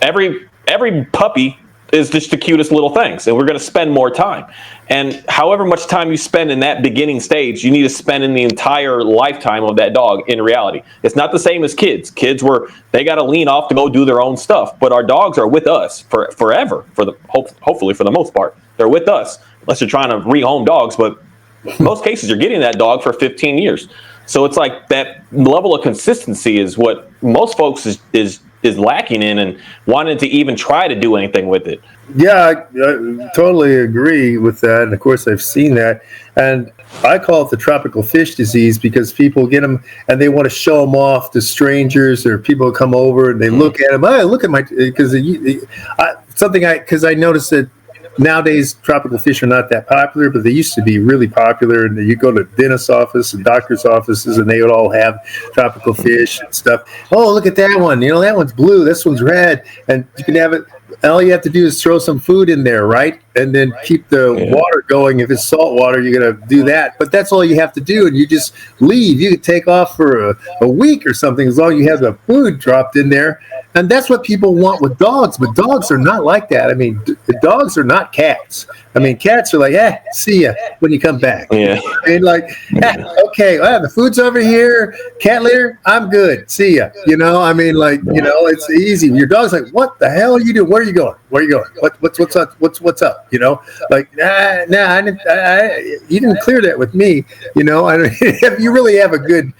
every puppy is just the cutest little things, and we're going to spend more time. And however much time you spend in that beginning stage, you need to spend in the entire lifetime of that dog. In reality, it's not the same as kids. Kids they got to lean off to go do their own stuff, but our dogs are with us forever. Hopefully for the most part, they're with us, unless you're trying to rehome dogs. But in most cases, you're getting that dog for 15 years. So it's like that level of consistency is what most folks is lacking in, and wanted to even try to do anything with it. Yeah, I totally agree with that. And of course, I've seen that. And I call it the tropical fish disease because people get them and they want to show them off to strangers, or people come over and they look at them. Oh, look at my, because I noticed that nowadays tropical fish are not that popular, but they used to be really popular. And you go to dentist's office and doctor's offices, and they would all have tropical fish and stuff. Oh, look at that one. You know, that one's blue. This one's red. And you can have it. All you have to do is throw some food in there, right? And then keep the water going. If it's salt water, you're going to do that. But that's all you have to do. And you just leave. You could take off for a week or something as long as you have the food dropped in there. And that's what people want with dogs. But dogs are not like that. I mean, the dogs are not cats. I mean, cats are like, see ya when you come back. Yeah. I mean, like, okay, the food's over here. Cat litter, I'm good. See ya. You know, I mean, like, you know, it's easy. Your dog's like, what the hell are you doing? Where are you going? Where are you going? What's up? What's up? You know, like, I you didn't clear that with me. You know, if you really have a good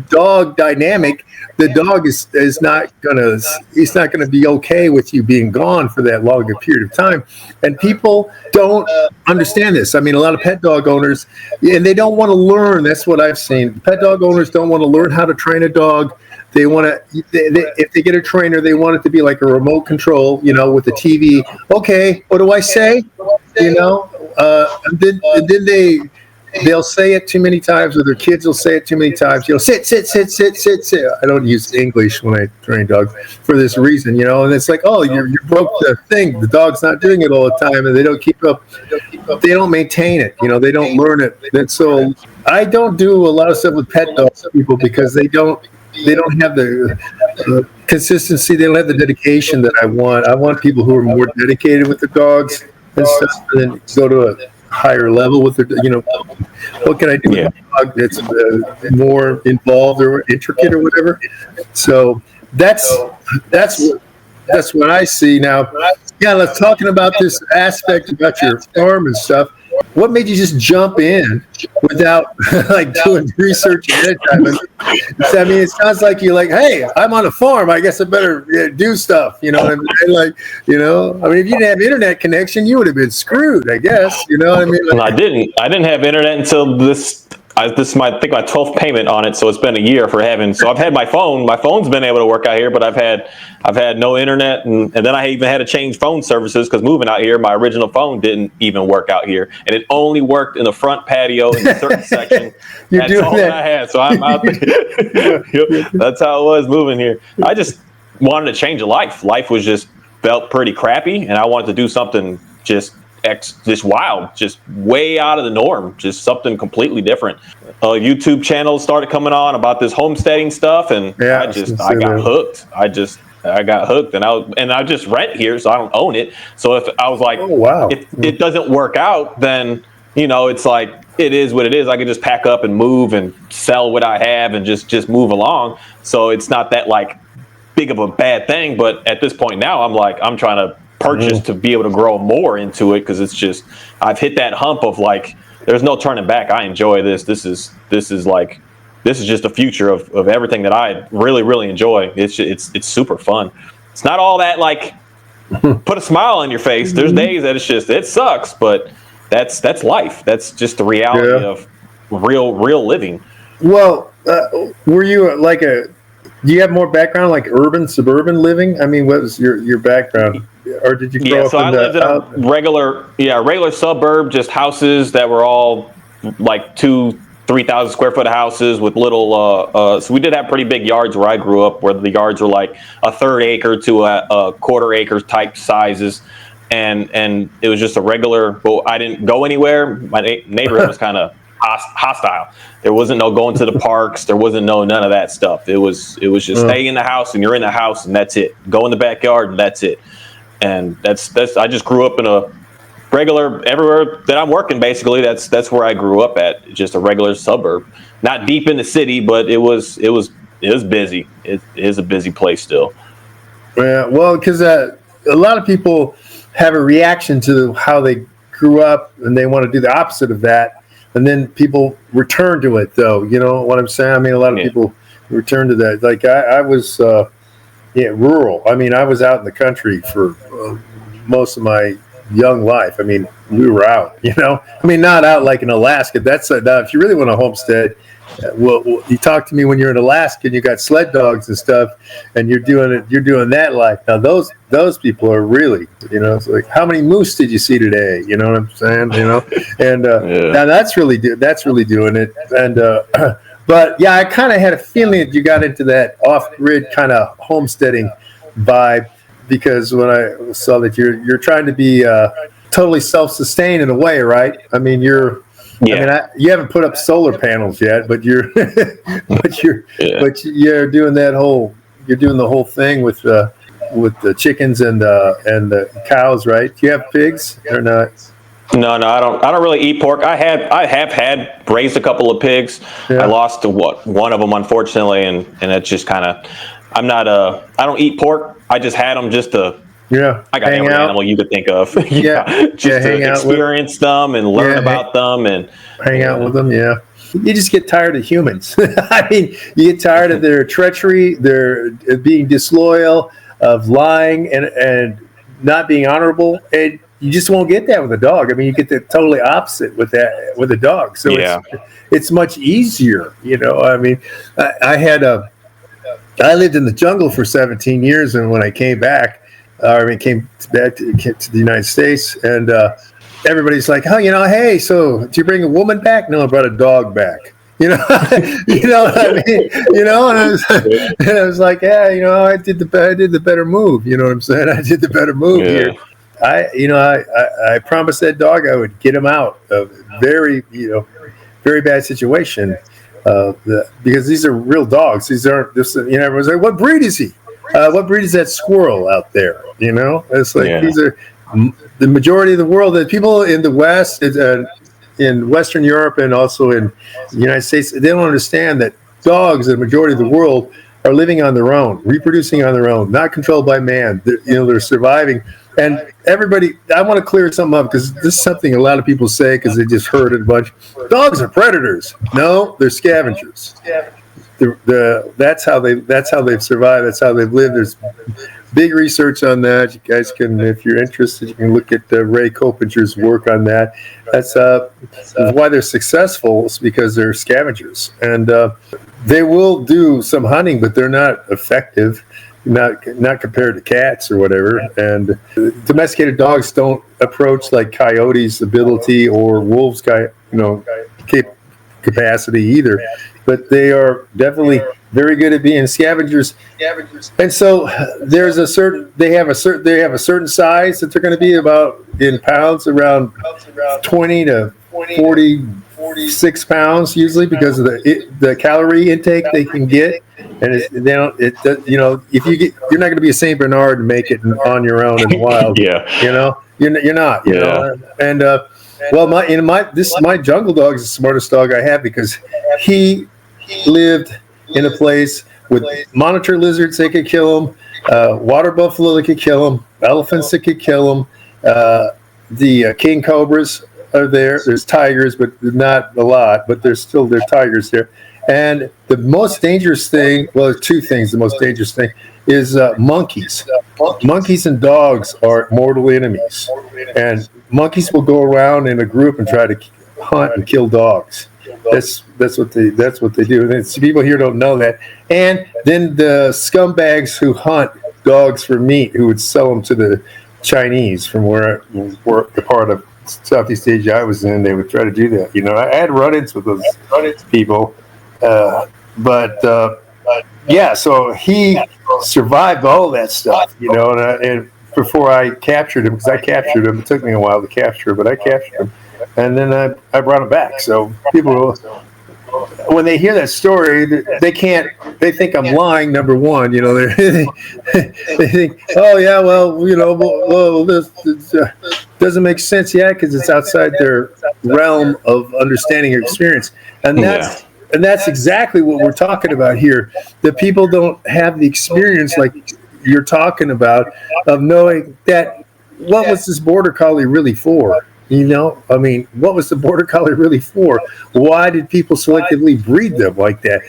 dog dynamic, the dog is not gonna be okay with you being gone for that long a period of time. And people don't understand this. I mean, a lot of pet dog owners, and they don't want to learn. That's what I've seen. Pet dog owners don't want to learn how to train a dog. They want to, if they get a trainer, they want it to be like a remote control, you know, with the TV. Okay, what do I say? You know, and then they'll say it too many times, or their kids will say it too many times. You know, sit. I don't use English when I train dogs for this reason, you know. And it's like, oh, you broke the thing. The dog's not doing it all the time, and they don't keep up. They don't maintain it. You know, they don't learn it. And so I don't do a lot of stuff with pet dog people because they don't have the consistency. They don't have the dedication that I want. I want people who are more dedicated with the dogs and stuff, and then go to a higher level with their, you know, what can I do with a dog that's more involved or intricate or whatever. So that's what I see now. Yeah, let's talking about this aspect about your farm and stuff. What made you just jump in without like doing research ahead of time? I mean, it sounds like you're like, hey, I'm on a farm. I guess I better do stuff. You know what I mean? Like, you know, I mean, if you didn't have internet connection, you would have been screwed, I guess. You know what I mean? Like, Well, I didn't have internet until this. This is my 12th payment on it, so it's been a year for having. So I've had my phone. My phone's been able to work out here, but I've had no internet, and then I even had to change phone services because moving out here, my original phone didn't even work out here, and it only worked in the front patio in a certain section. That's all that I had. So I'm out there. That's how it was moving here. I just wanted to change a life. Life was just felt pretty crappy, and I wanted to do something just wild, just way out of the norm, just something completely different. YouTube channels started coming on about this homesteading stuff, and I got hooked. I got hooked, and I just rent here, so I don't own it. So if I was like, if it doesn't work out, then you know, it's like it is what it is. I can just pack up and move and sell what I have and just move along. So it's not that like big of a bad thing. But at this point now, I'm trying to purchased to be able to grow more into it, because it's just, I've hit that hump of like, there's no turning back. I enjoy this. This is just the future of everything that I really, really enjoy. It's super fun. It's not all that like put a smile on your face. There's days that it sucks, but that's life. That's just the reality of real living. Well, were you do you have more background like urban, suburban living? I mean, what was your background? Or did you grow up so I lived in a regular suburb, just houses that were all like 2,000-3,000 square foot houses with little, so we did have pretty big yards where I grew up, where the yards were like a third acre to a quarter acre type sizes. And it was just a regular, well, I didn't go anywhere. My neighborhood was kind of hostile. There wasn't no going to the parks. There wasn't none of that stuff. It was just stay in the house, and you're in the house, and that's it. Go in the backyard, and that's it. And that's I just grew up in a regular, everywhere that I'm working, basically that's where I grew up at, just a regular suburb, not deep in the city, but it was busy. It is a busy place still. Yeah, well, because a lot of people have a reaction to how they grew up, and they want to do the opposite of that, and then people return to it, though. You know what I'm saying? I mean, a lot of people return to that. Like I was rural. I mean, I was out in the country for most of my young life. I mean, we were out, I mean, not out like in Alaska. That's if you really want to homestead, well, you talk to me when you're in Alaska and you got sled dogs and stuff, and you're doing that life. Now those people are really, it's like, how many moose did you see today? You know what I'm saying? And now that's really doing it. And but yeah, I kind of had a feeling that you got into that off-grid kind of homesteading vibe, because when I saw that you're trying to be totally self-sustained in a way, right? I mean, you haven't put up solar panels yet, but you're doing the whole thing with the chickens and the cows, right? Do you have pigs or not? No, I don't really eat pork. I have raised a couple of pigs. Yeah. I lost one of them, unfortunately, and it's just kind of, I don't eat pork. I just had them just to, I got every animal you could think of. Just to experience them and learn about them and hang out with them. Yeah. You just get tired of humans. I mean, you get tired of their treachery, their being disloyal, of lying and not being honorable, and you just won't get that with a dog. I mean, you get the totally opposite with a dog. So it's much easier, I mean, I lived in the jungle for 17 years, and when I came back, came back to the United States, and everybody's like, oh, hey, so did you bring a woman back? No, I brought a dog back. What I mean? And I was like, I did the better move. You know what I'm saying? I did the better move here. I promised that dog I would get him out of very bad situation, because these are real dogs. These aren't just, everyone's like, what breed is he? What breed is that squirrel out there? It's like, these are the majority of the world. The people in the West, in Western Europe and also in the United States, they don't understand that dogs, the majority of the world, are living on their own, reproducing on their own, not controlled by man. They're surviving. And everybody, I want to clear something up, because this is something a lot of people say because they just heard it a bunch. Dogs are predators. No, they're scavengers. That's how they've survived. That's how they've lived. There's big research on that. You guys can, if you're interested, you can look at Ray Copinger's work on that. That's why they're successful, is because they're scavengers, and they will do some hunting, but they're not effective. Not compared to cats or whatever. And domesticated dogs don't approach like coyotes' ability or wolves' capacity either, but they are definitely very good at being scavengers. And so they have a certain size that they're going to be about in pounds, around 20 to 46 pounds usually, because of the calorie intake they can get. And if you're not going to be a Saint Bernard and make it on your own in the wild. You're not. And well, my jungle dog is the smartest dog I have, because he lived in a place with monitor lizards. They could kill him. Water buffalo, they could kill him. elephants that could kill them. The king cobras are there. There's tigers, but not a lot. But there's tigers there. And the most dangerous thing, well, there's two things. The most dangerous thing is monkeys. Monkeys and dogs are mortal enemies. And monkeys will go around in a group and try to hunt and kill dogs. That's what they do. And people here don't know that. And then the scumbags who hunt dogs for meat, who would sell them to the Chinese from where the part of Southeast Asia I was in, they would try to do that. I had run-ins with those people. So he survived all of that stuff, and before I captured him, because I captured him, it took me a while to capture him, but I captured him, and then I brought him back. So people, when they hear that story, they think I'm lying, number one, they think, oh yeah, well, this doesn't make sense, because it's outside their realm of understanding or experience, and that's exactly what we're talking about here. The people don't have the experience like you're talking about of knowing that what was this border collie really for? What was the border collie really for? Why did people selectively breed them like that?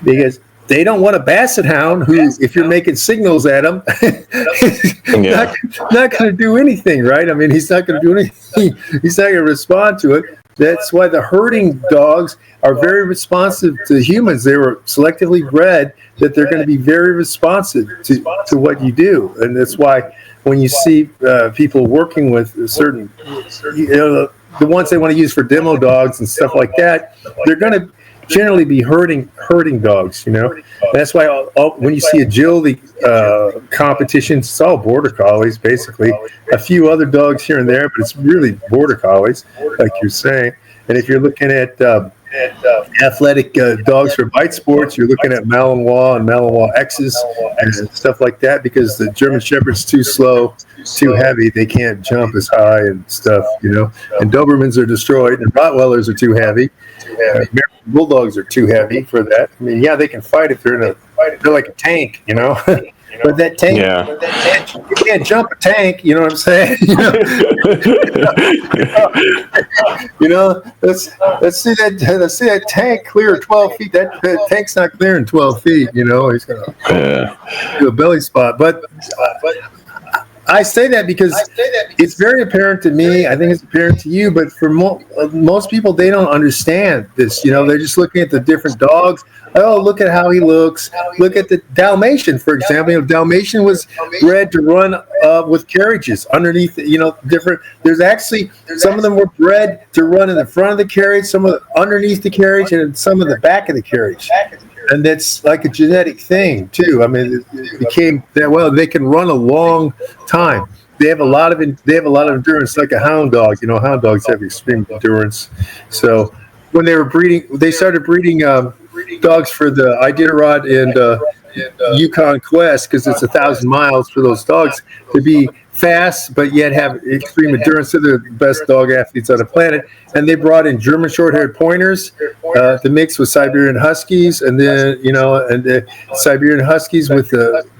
Because they don't want a basset hound who, if you're making signals at him, not going to do anything, right? He's not going to do anything. He's not going to respond to it. That's why the herding dogs are very responsive to humans. They were selectively bred that they're going to be very responsive to what you do. And that's why when you see people working with certain, the ones they want to use for demo dogs and stuff like that, they're going to generally be herding dogs, That's why when you see agility competitions, it's all border collies, basically. A few other dogs here and there, but it's really border collies, like you're saying. And if you're looking at athletic dogs for bite sports, you're looking at Malinois and Malinois X's and stuff like that, because the German Shepherd's too slow, too heavy. They can't jump as high and stuff, And Dobermans are destroyed, and Rottweilers are too heavy. American Bulldogs are too heavy for that. They can fight if they're they're like a tank, But that tank, you can't jump a tank. You know what I'm saying? Let's see that tank clear 12 feet. That tank's not clearing 12 feet. He's gonna do a belly spot. But I say that because it's very apparent to me. I think it's apparent to you, but for most people, they don't understand this. They're just looking at the different dogs. Oh, look at how he looks. Look at the Dalmatian, for example. Dalmatian was bred to run with carriages underneath, different. There's actually, some of them were bred to run in the front of the carriage, some of the underneath the carriage, and some of the back of the carriage. And that's like a genetic thing too. It became that. Well, they can run a long time. They have a lot of endurance, like a hound dog. Hound dogs have extreme endurance. So when they were breeding, they started breeding dogs for the Iditarod and Yukon Quest, because it's 1,000 miles for those dogs to be fast, but yet have extreme endurance. So they're the best dog athletes on the planet. And they brought in German short-haired pointers to mix with Siberian Huskies, and then and the Siberian Huskies with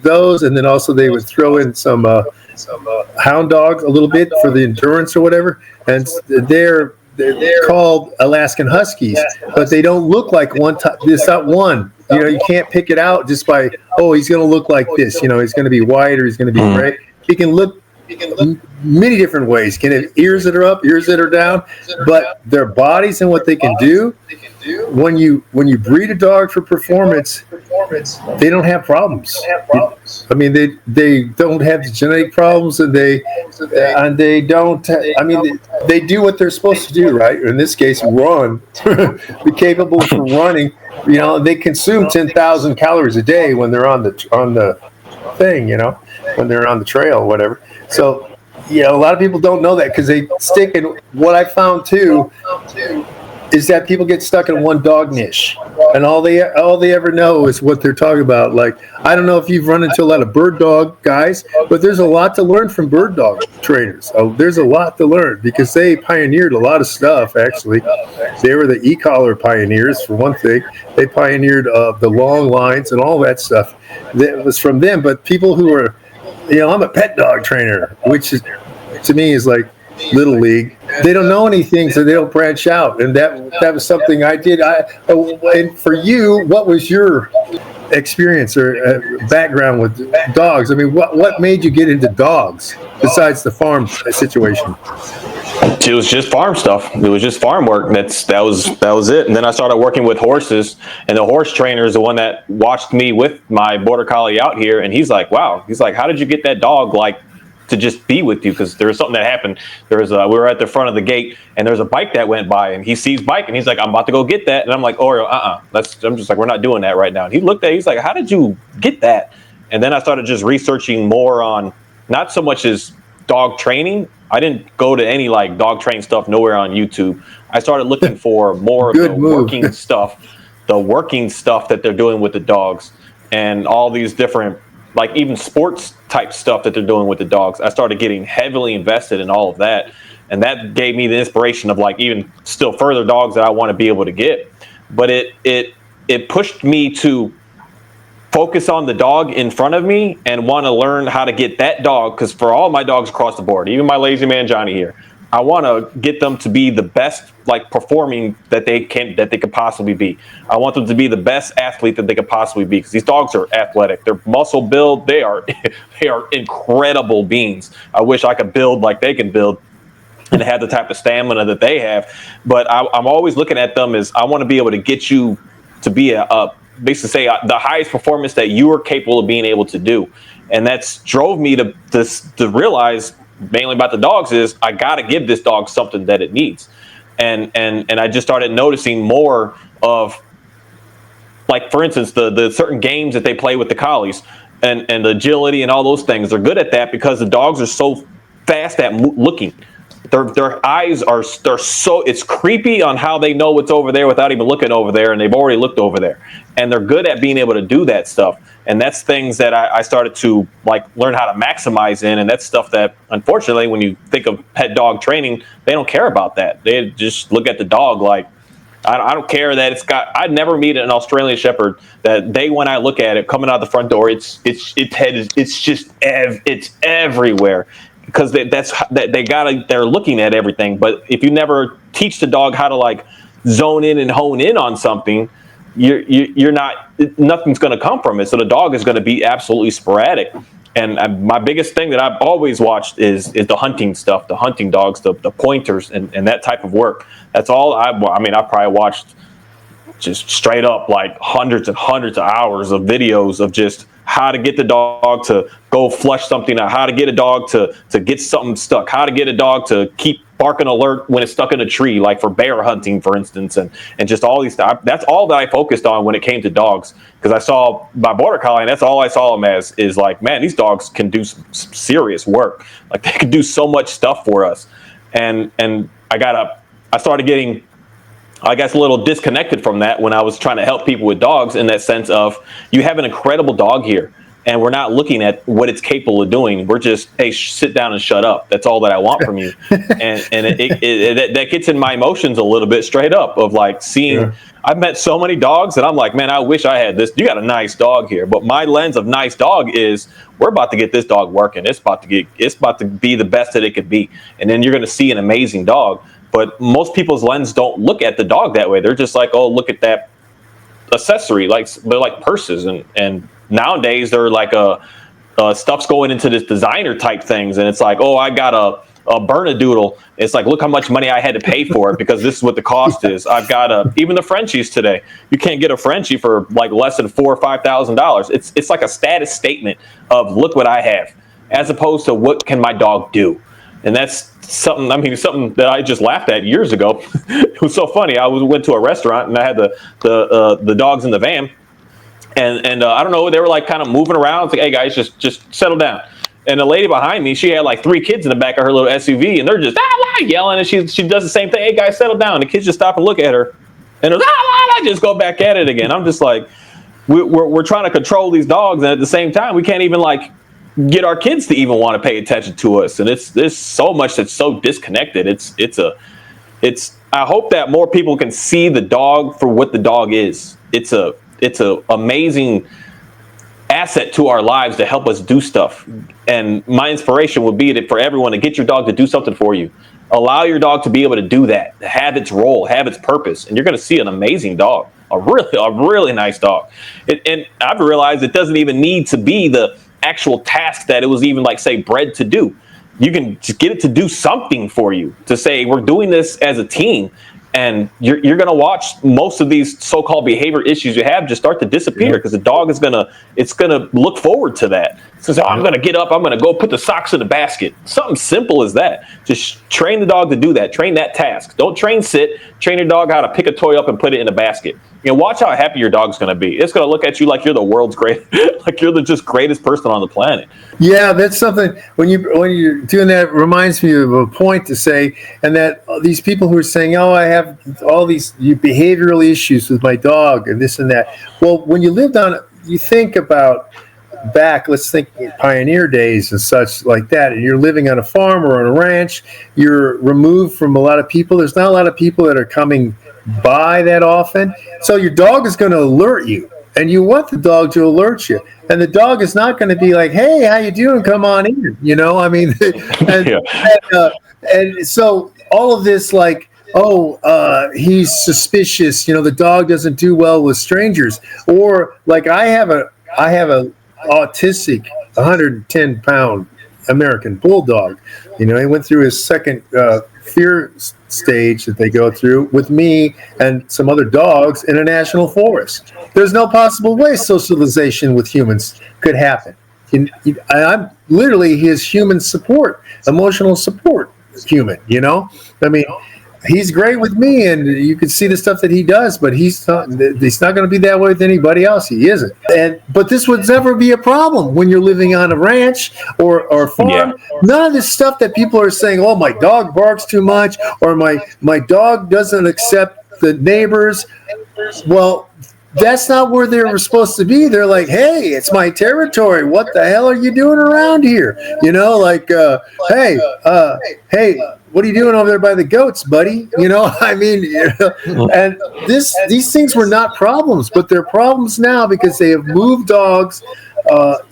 those, and then also they would throw in some hound dogs a little bit for the endurance or whatever. And they're called Alaskan Huskies, but they don't look like one type. It's not one. You can't pick it out just by, he's going to look like this. He's going to be white or he's going to be gray. He can look many different ways. Can have ears that are up, ears that are down, but their bodies and what they can do. When you breed a dog for performance, they don't have problems. They don't have genetic problems, and they don't. They do what they're supposed to do, right? In this case, run. Be capable for running. They consume 10,000 calories a day when they're on the thing. When they're on the trail or whatever. So, a lot of people don't know that because they stick in. What I found too is that people get stuck in one dog niche, and all they ever know is what they're talking about. Like, I don't know if you've run into a lot of bird dog guys, but there's a lot to learn from bird dog trainers. There's a lot to learn because they pioneered a lot of stuff. Actually, they were the e-collar pioneers for one thing. They pioneered the long lines and all that stuff. That was from them. But people who are I'm a pet dog trainer, which is, to me, is like little league. They don't know anything, so they don't branch out. And that was something I did. And for you, what was your experience or background with dogs? I mean, what made you get into dogs besides the farm situation? It was just farm stuff. It was just farm work. That was it. And then I started working with horses, and the horse trainer is the one that watched me with my border collie out here. And he's like, wow. He's like, how did you get that dog like to just be with you? Because there was something that happened. We were at the front of the gate, and there's a bike that went by, and he sees bike, and he's like, I'm about to go get that. And I'm like, oh, I'm just like, we're not doing that right now. And he looked at it, he's like, how did you get that? And then I started just researching more on not so much as dog training. I didn't go to any like dog training stuff nowhere on YouTube. I started looking for more of the working stuff that they're doing with the dogs, and all these different, like even sports type stuff that they're doing with the dogs. I started getting heavily invested in all of that. And that gave me the inspiration of like even still further dogs that I want to be able to get. But it pushed me to focus on the dog in front of me and want to learn how to get that dog. Because for all my dogs across the board, even my lazy man Johnny here, I want to get them to be the best, like performing that they could possibly be. I want them to be the best athlete that they could possibly be, because these dogs are athletic. They're muscle build. They are incredible beings. I wish I could build like they can build and have the type of stamina that they have. But I'm always looking at them as I want to be able to get you to be basically say the highest performance that you are capable of being able to do. And that's drove me to realize mainly about the dogs is I got to give this dog something that it needs. And I just started noticing more of, like, for instance, the certain games that they play with the collies and the agility and all those things. They're good at that because the dogs are so fast at looking. Their eyes are so, it's creepy on how they know what's over there without even looking over there, and they've already looked over there. And they're good at being able to do that stuff. And that's things that I started to like learn how to maximize in. And that's stuff that, unfortunately, when you think of pet dog training, they don't care about that. They just look at the dog like, I don't care that it's got, I'd never meet an Australian Shepherd that when I look at it coming out the front door, it's everywhere. Because they're looking at everything. But if you never teach the dog how to like zone in and hone in on something, nothing's going to come from it. So the dog is going to be absolutely sporadic. And my biggest thing that I've always watched is the hunting stuff, the hunting dogs, the pointers, and that type of work. That's all I probably watched just straight up like hundreds and hundreds of hours of videos of just how to get the dog to go flush something out, how to get a dog to get something stuck, how to get a dog to keep barking alert when it's stuck in a tree, like for bear hunting, for instance, and just all these stuff. That's all that I focused on when it came to dogs, because I saw my border collie, and that's all I saw them as, is like, man, these dogs can do some serious work. Like, they can do so much stuff for us. And I started getting, I guess, a little disconnected from that when I was trying to help people with dogs, in that sense of, you have an incredible dog here, and we're not looking at what it's capable of doing. We're just, hey, sit down and shut up. That's all that I want from you. And that gets in my emotions a little bit, straight up, of like seeing, yeah. I've met so many dogs that I'm like, man, I wish I had this. You got a nice dog here. But my lens of nice dog is, we're about to get this dog working. It's about to be the best that it could be. And then you're going to see an amazing dog. But most people's lens don't look at the dog that way. They're just like, oh, look at that accessory. Like, they're like purses. And nowadays they're like stuff's going into this designer type things. And it's like, oh, I got a Bernedoodle. It's like, look how much money I had to pay for it, because this is what the cost is. I've got even the Frenchies today. You can't get a Frenchie for like less than $4,000 or $5,000. It's like a status statement of, look what I have, as opposed to what can my dog do. And that's something that I just laughed at years ago. It was so funny. I went to a restaurant, and I had the dogs in the van, and I don't know, they were like kind of moving around. It's like, hey guys, just settle down. And the lady behind me, she had like 3 kids in the back of her little SUV, and they're just yelling, and she does the same thing. Hey guys, settle down. The kids just stop and look at her, and they're just go back at it again. I'm just like, we're trying to control these dogs, and at the same time, we can't even like get our kids to even want to pay attention to us. And there's so much that's so disconnected. I hope that more people can see the dog for what the dog is. It's a amazing asset to our lives to help us do stuff. And my inspiration would be that for everyone to get your dog to do something for you. Allow your dog to be able to do that, to have its role, have its purpose, and you're going to see an amazing dog, a really nice dog. And I've realized it doesn't even need to be the actual task that it was even like, say, bred to do. You can just get it to do something for you, to say, we're doing this as a team. And you're going to watch most of these so-called behavior issues you have just start to disappear, because the dog is going to look forward to that. So I'm going to get up, I'm going to go put the socks in the basket. Something simple as that. Just train the dog to do that. Train that task. Don't train sit. Train your dog how to pick a toy up and put it in a basket. Watch how happy your dog's going to be. It's going to look at you like you're the world's like you're the just greatest person on the planet. Yeah, that's something. When you're doing that, it reminds me of a point to say, and that these people who are saying, "Oh, I have all these behavioral issues with my dog," and this and that. Well, when you lived on, you think about back. Let's think pioneer days and such like that. And you're living on a farm or on a ranch. You're removed from a lot of people. There's not a lot of people that are coming by that often. So your dog is going to alert you, and you want the dog to alert you. And the dog is not going to be like, "Hey, how you doing? Come on in." I mean, and so all of this, like, he's suspicious. The dog doesn't do well with strangers. Or like I have a autistic 110-pound American bulldog. He went through his second fear stage that they go through with me and some other dogs in a national forest. There's no possible way socialization with humans could happen. I'm literally his human support, emotional support human. I mean, he's great with me, and you can see the stuff that he does, but he's not going to be that way with anybody else. He isn't. But this would never be a problem when you're living on a ranch or farm. Yeah. None of this stuff that people are saying, "Oh, my dog barks too much," or my dog doesn't accept the neighbors. Well, that's not where they were supposed to be. They're like, "Hey, it's my territory. What the hell are you doing around here?" Hey, what are you doing over there by the goats, buddy? And these things were not problems, but they're problems now because they have moved dogs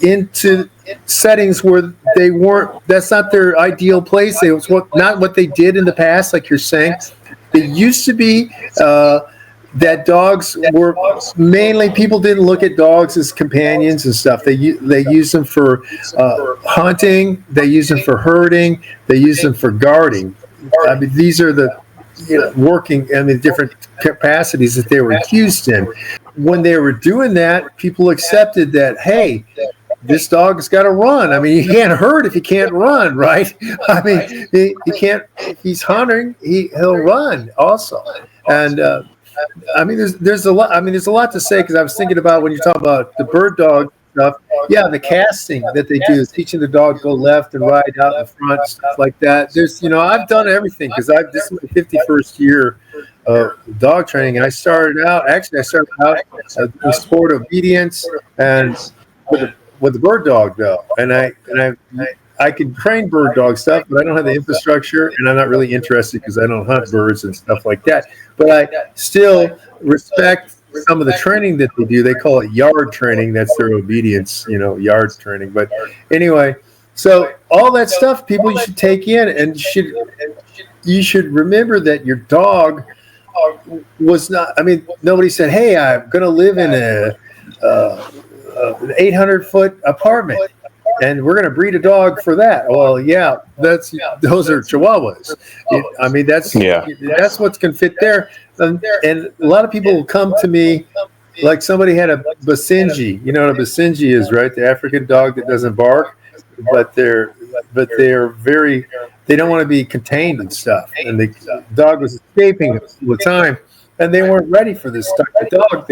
into settings where they weren't. That's not their ideal place. Not what they did in the past, like you're saying. They used to be. That dogs were mainly, people didn't look at dogs as companions and stuff. They use them for hunting. They use them for herding. They use them for guarding. I mean, these are the working, different capacities that they were used in. When they were doing that, people accepted that, hey, this dog's got to run. I mean, you can't herd if you can't run, right? I mean, he can't. If he's hunting, he'll run also. And there's a lot. I mean, there's a lot to say, because I was thinking about when you talk about the bird dog stuff. Yeah, the casting that they do is teaching the dog to go left and right, out in front, stuff like that. There's, I've done everything, because this is my 51st year of dog training, and I started out in sport obedience and with the bird dog though, and I can train bird dog stuff, but I don't have the infrastructure, and I'm not really interested because I don't hunt birds and stuff like that. But I still respect some of the training that they do. They call it yard training. That's their obedience, yard training. But anyway, so all that stuff, people, you should take in, and you should remember that your dog was not. I mean, nobody said, "Hey, I'm going to live in an 800-foot apartment, and we're going to breed a dog for that." Well, yeah, those are Chihuahuas. I mean, that's what can fit there. And a lot of people will come to me like somebody had a Basenji. You know what a Basenji is, right? The African dog that doesn't bark, but they're very. They don't want to be contained and stuff. And the dog was escaping all the time, and they weren't ready for this type of dog.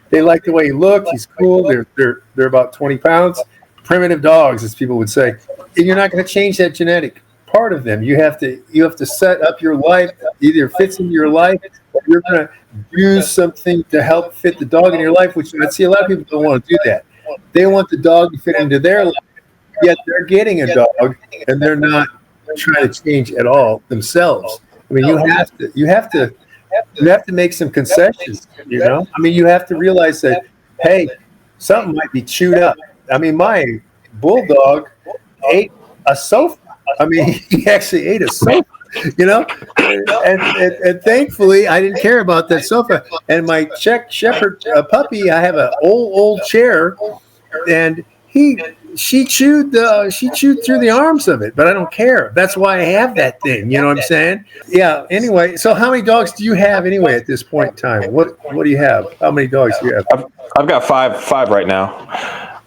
They like the way he looked. He's cool. They're about 20 pounds. Primitive dogs, as people would say. And you're not going to change that genetic part of them. You have to set up your life. Either fits into your life, or you're going to do something to help fit the dog in your life, which I see a lot of people don't want to do that. They want the dog to fit into their life, yet they're getting a dog, and they're not trying to change at all themselves. I mean, you have to make some concessions, I mean, you have to realize that, hey, something might be chewed up. I mean, my bulldog ate a sofa. I mean, he actually ate a sofa, and thankfully I didn't care about that sofa. And my Czech Shepherd puppy, I have an old chair, and she chewed through the arms of it, but I don't care. That's why I have that thing. You know what I'm saying? Yeah. Anyway, so how many dogs do you have anyway at this point in time? What do you have? How many dogs do you have? I've got five right now.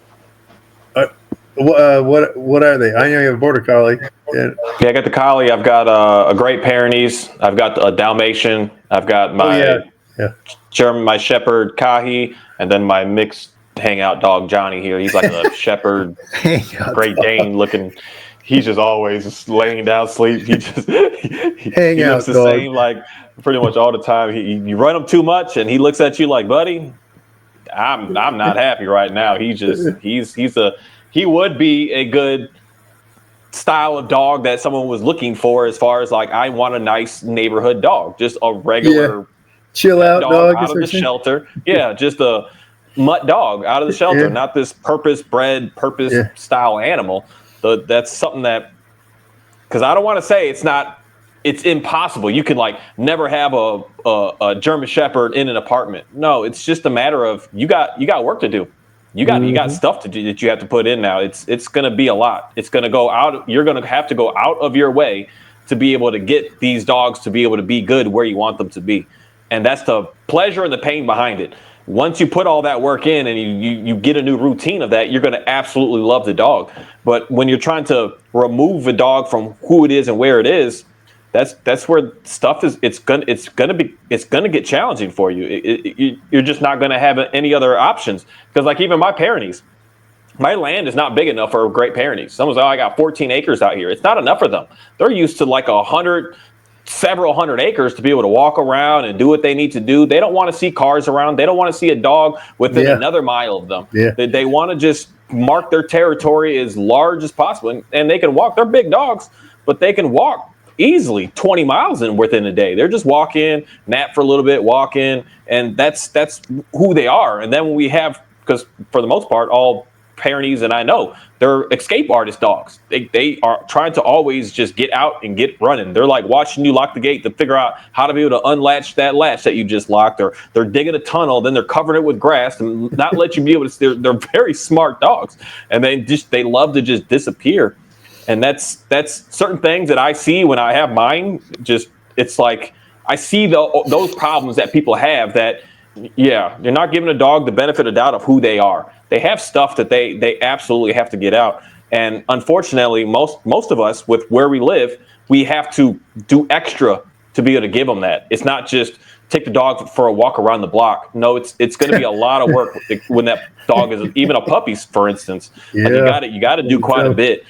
What are they? I know you have a border collie. Yeah, I got the collie. I've got a Great Pyrenees. I've got a Dalmatian. I've got my German, my Shepherd Kahi, and then my mixed hangout dog Johnny here. He's like a Shepherd, Great Dane looking. He's just always laying down sleep. He looks the same like pretty much all the time. You run him too much, and he looks at you like, buddy, I'm not happy right now. He would be a good style of dog that someone was looking for, as far as like, I want a nice neighborhood dog, just a regular chill out dog out of the shelter. Yeah, just a mutt dog out of the shelter, not this purpose-bred, purpose-style animal. So that's something that, because I don't want to say it's impossible. You can like never have a German Shepherd in an apartment. No, it's just a matter of you got work to do. You got stuff to do that you have to put in now. It's going to be a lot. It's going to go out. You're going to have to go out of your way to be able to get these dogs to be able to be good where you want them to be. And that's the pleasure and the pain behind it. Once you put all that work in and you get a new routine of that, you're going to absolutely love the dog. But when you're trying to remove a dog from who it is and where it is, that's where stuff is. It's gonna get challenging for you. You're just not gonna have any other options, because like even my Pyrenees, my land is not big enough for Great Pyrenees. Someone's like, I got 14 acres out here. It's not enough for them. They're used to like several hundred acres to be able to walk around and do what they need to do. They don't want to see cars around. They don't want to see a dog within another mile of them. Yeah. They want to just mark their territory as large as possible, and they can walk. They're big dogs, but they can walk easily 20 miles within a day. They're just walk in, nap for a little bit, walk in, and that's who they are. And then when we have, because for the most part, all Pyrenees, and I know, they're escape artist dogs. They are trying to always just get out and get running. They're like watching you lock the gate to figure out how to be able to unlatch that latch that you just locked, or they're digging a tunnel, then they're covering it with grass and not let you be able to. They're very smart dogs, and they love to just disappear. And that's certain things that I see when I have mine. Just, it's like I see those problems that people have, that you're not giving a dog the benefit of doubt of who they are. They have stuff that they absolutely have to get out. And unfortunately, most of us, with where we live, we have to do extra to be able to give them that. It's not just take the dog for a walk around the block. No, it's going to be a lot of work when that dog is even a puppy, for instance. Yeah. Like you got to do quite a bit.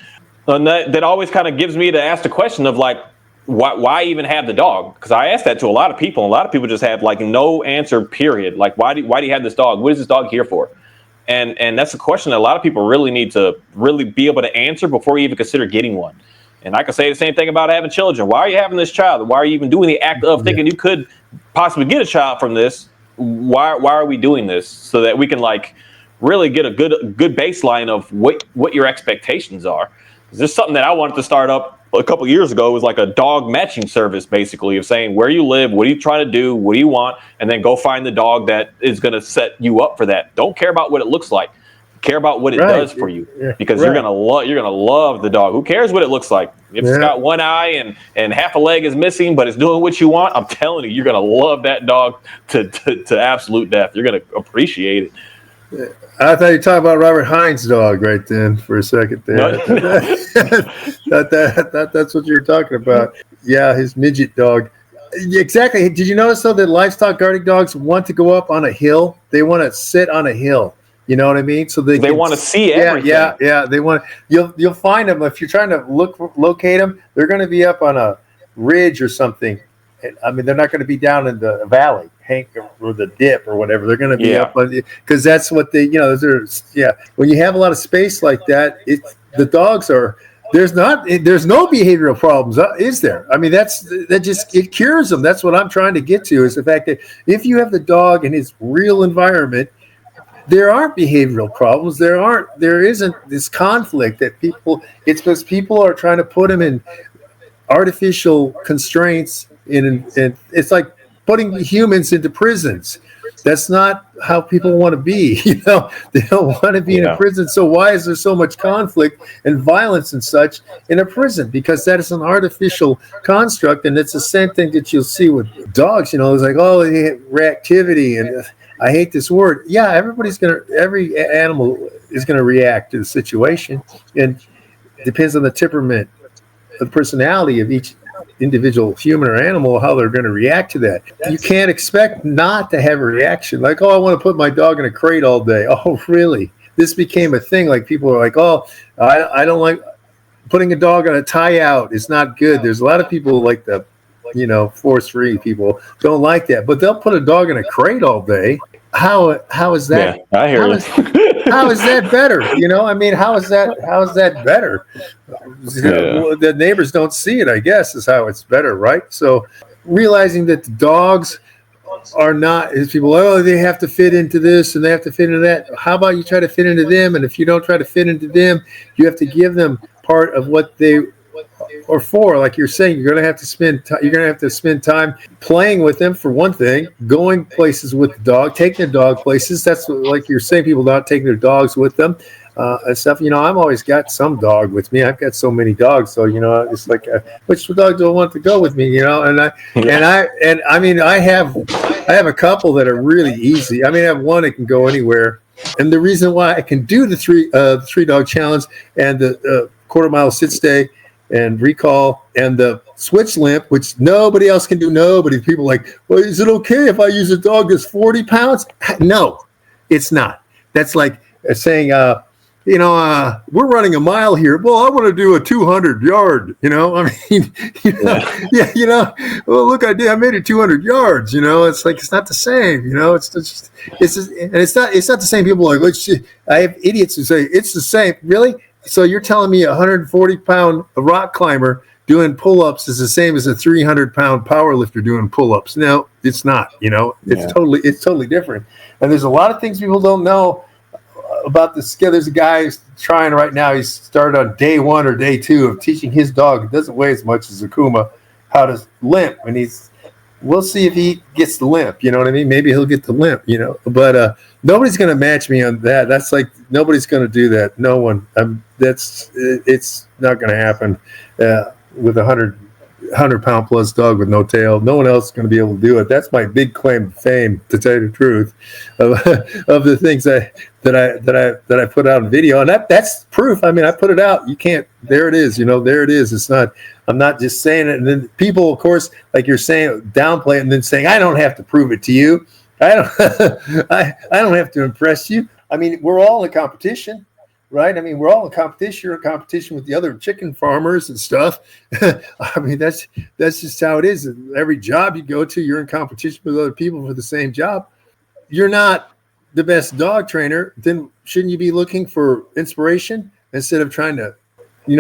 And that always kind of gives me to ask the question of like, why even have the dog? Because I asked that to a lot of people. And a lot of people just have like no answer, period. Like, why do you have this dog? What is this dog here for? And that's a question that a lot of people really need to really be able to answer before you even consider getting one. And I can say the same thing about having children. Why are you having this child? Why are you even doing the act of thinking you could possibly get a child from this? Why are we doing this? So that we can like really get a good baseline of what your expectations are. This is something that I wanted to start up a couple of years ago. It was like a dog matching service, basically, of saying where you live, what are you trying to do, what do you want, and then go find the dog that is going to set you up for that. Don't care about what it looks like. Care about what it does for you, because you're gonna love the dog. Who cares what it looks like? If it's got one eye and half a leg is missing, but it's doing what you want, I'm telling you, you're gonna love that dog to absolute death. You're gonna appreciate it. I thought you were talking about Robert Hines' dog right then for a second there. That's what you were talking about. Yeah, his midget dog. Exactly. Did you notice, though, that livestock guarding dogs want to go up on a hill? They want to sit on a hill. You know what I mean? So they want to see everything. Yeah. They want. You'll find them if you're trying to locate them. They're going to be up on a ridge or something. I mean, they're not going to be down in the valley, or the dip or whatever. They're going to be up on, because that's what they. When you have a lot of space like that, the dogs are. There's no behavioral problems, is there? I mean, it cures them. That's what I'm trying to get to, is the fact that if you have the dog in his real environment, there aren't behavioral problems. There isn't this conflict that it's because people are trying to put them in artificial constraints and it's like putting humans into prisons. That's not how people want to be. They don't want to be in a prison. So why is there so much conflict and violence and such in a prison? Because that is an artificial construct, and it's the same thing that you'll see with dogs. It's like, oh, reactivity, and I hate this word. Yeah, every animal is gonna react to the situation, and it depends on the temperament, the personality of each individual human or animal, how they're going to react to that. You can't expect not to have a reaction. Like, oh, I want to put my dog in a crate all day. Oh, really? This became a thing. Like, people are like, oh, I don't like putting a dog on a tie out. It's not good. There's a lot of people like the, force-free people don't like that, but they'll put a dog in a crate all day. How is that? Yeah, I hear you. How is that better? How is that better? Yeah. The neighbors don't see it, I guess, is how it's better, right? So realizing that the dogs are not, as people, oh, they have to fit into this and they have to fit into that. How about you try to fit into them? And if you don't try to fit into them, you have to give them part of what they are for. Like you're saying, you're going to have to spend time playing with them, for one thing, going places with the dog, taking the dog places. That's like you're saying, people not taking their dogs with them. And stuff. I've always got some dog with me. I've got so many dogs, so it's like, which dog do I want to go with me? I have a couple that are really easy. I have one that can go anywhere, and the reason why I can do the three dog challenge and the quarter mile sit stay and recall and the switch limp, which nobody else can do. People are like, well, is it okay if I use a dog that's 40 pounds? No, it's not. That's like saying, we're running a mile here. Well, I want to do a 200 yard, well, look, I made it 200 yards, it's like, it's not the same, it's not the same. People are like, I have idiots who say it's the same. Really? So you're telling me a 140-pound rock climber doing pull-ups is the same as a 300-pound power lifter doing pull-ups? No, it's not, it's totally different. And there's a lot of things people don't know about the skill. There's a guy who's trying right now. He's started on day 1 or day 2 of teaching his dog, it doesn't weigh as much as Akuma, how to limp. And we'll see if he gets the limp. You know what I mean? Maybe he'll get the limp, but nobody's going to match me on that. That's like, nobody's going to do that. No one. It's not going to happen with a 100-pound plus dog with no tail. No one else is going to be able to do it. That's my big claim to fame, to tell you the truth, of the things that I put out in video. And that's proof. I put it out. You can't, there it is, there it is. It's not, I'm not just saying it. And then people, of course, like you're saying, downplay it and then saying, I don't have to prove it to you. I don't have to impress you. We're all in competition. Right? We're all in competition. You're in competition with the other chicken farmers and stuff. That's just how it is. Every job you go to, you're in competition with other people for the same job. You're not the best dog trainer. Then shouldn't you be looking for inspiration instead of trying to,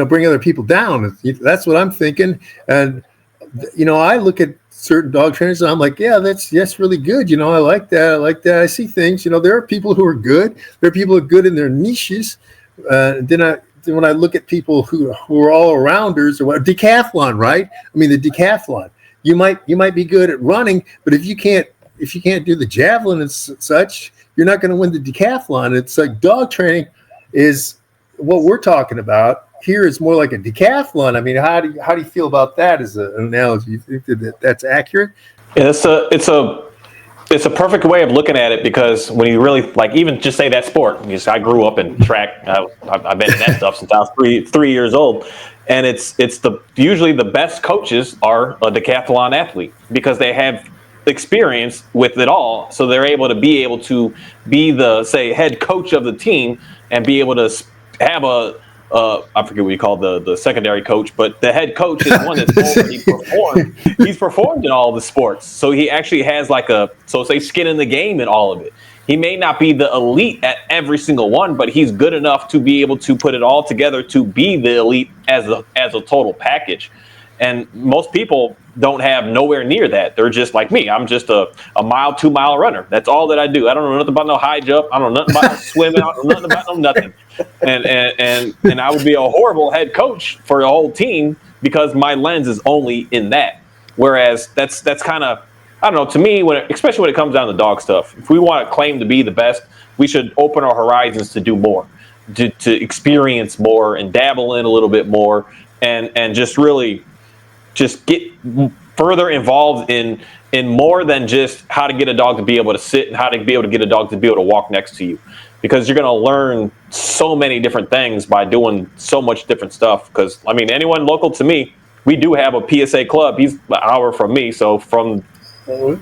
bring other people down? That's what I'm thinking. And, I look at certain dog trainers and I'm like, yeah, that's really good. I like that. I see things, there are people who are good. There are people who are good in their niches. Then when I look at people who are all arounders or what, decathlon, right? The decathlon, you might be good at running, but if you can't do the javelin and such, you're not going to win the decathlon. It's like dog training is what we're talking about here. Is more like a decathlon. How do you feel about that as an analogy? You think that's accurate? Yeah, it's a perfect way of looking at it, because when you really, like, even just say that sport, I grew up in track. I've been in that stuff since I was three years old, and it's usually the best coaches are a decathlon athlete, because they have experience with it all, so they're able to be the, say, head coach of the team and be able to have I forget what you call the secondary coach, but the head coach is one that's already performed. He's performed in all the sports. So he actually has skin in the game in all of it. He may not be the elite at every single one, but he's good enough to be able to put it all together to be the elite as a total package. And most people don't have nowhere near that. They're just like me. I'm just a mile, 2 mile runner. That's all that I do. I don't know nothing about no high jump. I don't know nothing about no swimming. I don't know nothing about no nothing. And I would be a horrible head coach for a whole team because my lens is only in that. Whereas that's kind of, I don't know, to me, especially when it comes down to dog stuff, if we want to claim to be the best, we should open our horizons to do more, to experience more and dabble in a little bit more and just really just get further involved in more than just how to get a dog to be able to sit and how to be able to get a dog to be able to walk next to you. Because you're going to learn so many different things by doing so much different stuff. Because, I mean, anyone local to me, we do have a PSA club. He's an hour from me. So from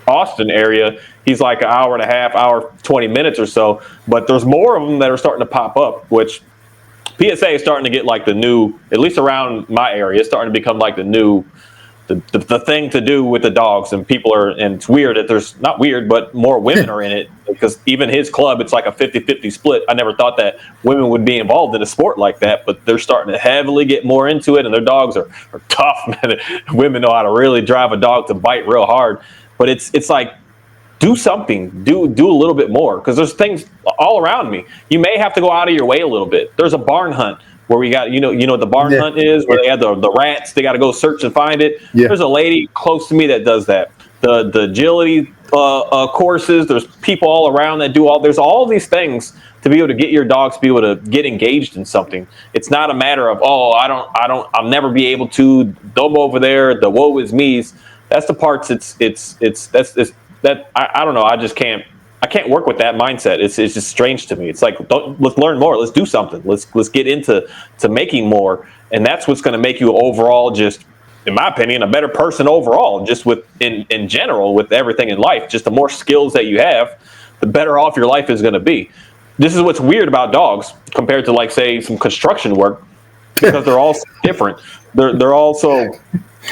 Austin area, he's like an hour and a half, hour, 20 minutes or so. But there's more of them that are starting to pop up, which PSA is starting to get like the new, at least around my area, it's starting to become like the new, the thing to do with the dogs. And people are, and it's weird that there's, not weird, but more women are in it, because even his club, it's like a 50-50 split. I never thought that women would be involved in a sport like that, but they're starting to heavily get more into it, and their dogs are tough, man. Women know how to really drive a dog to bite real hard. But it's like, do something, do a little bit more, because there's things all around me. You may have to go out of your way a little bit. There's a barn hunt where we got, you know what the barn hunt is, where they have the rats, they got to go search and find it. Yeah. There's a lady close to me that does that. The agility courses, there's people all around that do there's all these things to be able to get your dogs to be able to get engaged in something. It's not a matter of, I'll never be able to, dumb over there, the woe is me's. That's the parts I don't know. I can't work with that mindset. It's just strange to me. It's like, let's learn more. Let's do something. Let's get into making more. And that's what's going to make you overall, just in my opinion, a better person overall, just in general, with everything in life. Just the more skills that you have, the better off your life is going to be. This is what's weird about dogs compared to, like, say, some construction work, because they're all different. They're also,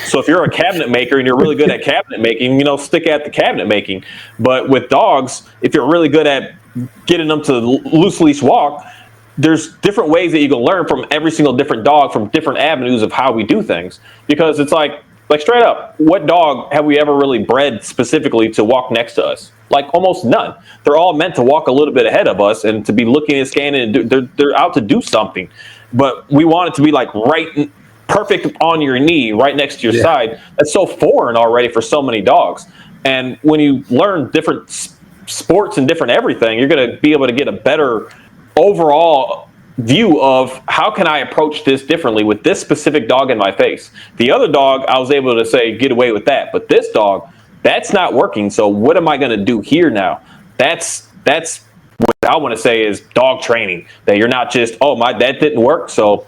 so if you're a cabinet maker and you're really good at cabinet making, stick at the cabinet making. But with dogs, if you're really good at getting them to loose leash walk, there's different ways that you can learn from every single different dog, from different avenues of how we do things. Because it's like straight up, what dog have we ever really bred specifically to walk next to us? Like, almost none. They're all meant to walk a little bit ahead of us and to be looking and scanning, and they're out to do something. But we want it to be like right, perfect on your knee, right next to your side. That's so foreign already for so many dogs. And when you learn different sports and different everything, you're going to be able to get a better overall view of how can I approach this differently with this specific dog in my face. The other dog, I was able to say, get away with that. But this dog, that's not working. So what am I going to do here now? That's what I want to say is dog training. That you're not just, that didn't work, so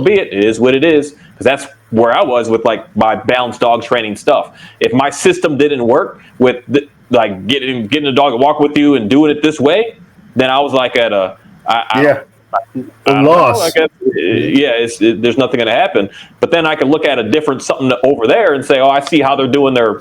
be it. It is what it is. Because that's where I was with, like, my balanced dog training stuff. If my system didn't work with getting the dog to walk with you and doing it this way, then I was like at a loss. There's nothing going to happen. But then I can look at a different something over there and say, I see how they're doing their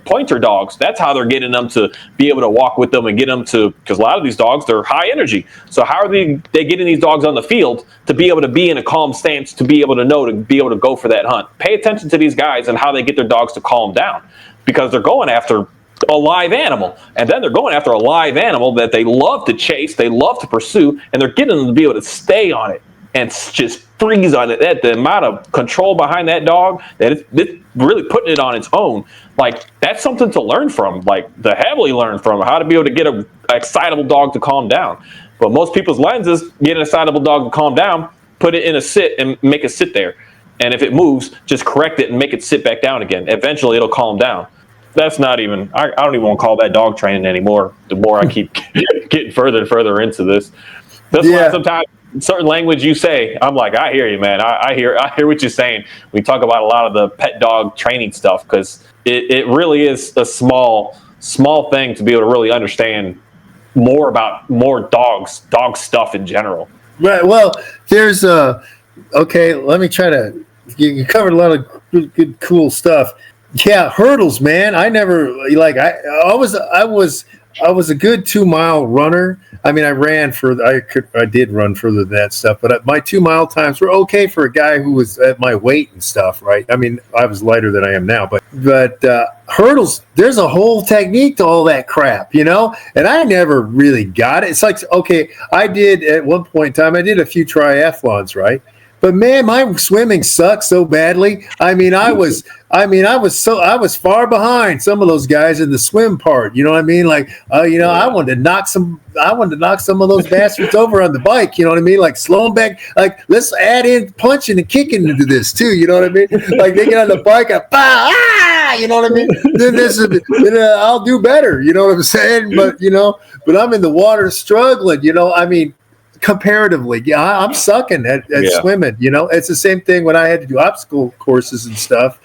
pointer dogs. That's how they're getting them to be able to walk with them and get them to, because a lot of these dogs, they're high energy. So how are they getting these dogs on the field to be able to be in a calm stance, to be able to go for that hunt? Pay attention to these guys and how they get their dogs to calm down, because they're going after a live animal, and then they're going after a live animal that they love to chase, they love to pursue, and they're getting them to be able to stay on it and just freeze on it. That the amount of control behind that dog, that it's really putting it on its own. Like, that's something to learn from, like, to heavily learn from, how to be able to get an excitable dog to calm down. But most people's lenses, get an excitable dog to calm down, put it in a sit and make it sit there. And if it moves, just correct it and make it sit back down again. Eventually it'll calm down. That's not even, I don't even want to call that dog training anymore. The more I keep getting further and further into this. That's why sometimes certain language you say, I'm like, I hear you, man. I hear what you're saying. We talk about a lot of the pet dog training stuff, because it really is a small thing to be able to really understand more about more dog stuff in general. Right. Well, there's okay, let me try to, you covered a lot of good cool stuff. Yeah, hurdles, man. I never, like, I was a good 2 mile runner. I mean, I ran I did run further than that stuff, but my 2-mile times were okay for a guy who was at my weight and stuff, right? I mean, I was lighter than I am now, but hurdles, there's a whole technique to all that crap, you know? And I never really got it. It's like, okay, I did at one point in time, I did a few triathlons, right? But man, my swimming sucked so badly. I was far behind some of those guys in the swim part. You know what I mean? Like, I wanted to knock some of those bastards over on the bike. You know what I mean? Like, slow them back. Like, let's add in punching and kicking into this too. You know what I mean? Like, they get on the bike, you know what I mean? Then I'll do better. You know what I'm saying? But I'm in the water struggling. You know, I mean. Comparatively, yeah, I'm sucking at swimming. You know, it's the same thing when I had to do obstacle courses and stuff.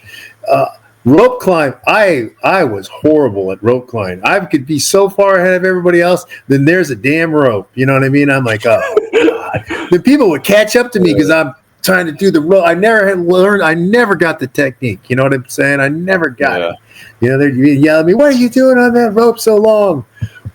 Rope climb, I was horrible at rope climb. I could be so far ahead of everybody else. Then there's a damn rope. You know what I mean? I'm like, oh God. The people would catch up to me because I'm trying to do the rope. I never had learned. I never got the technique. You know what I'm saying? I never got it. You know, they'd yell at me, "What are you doing on that rope so long?"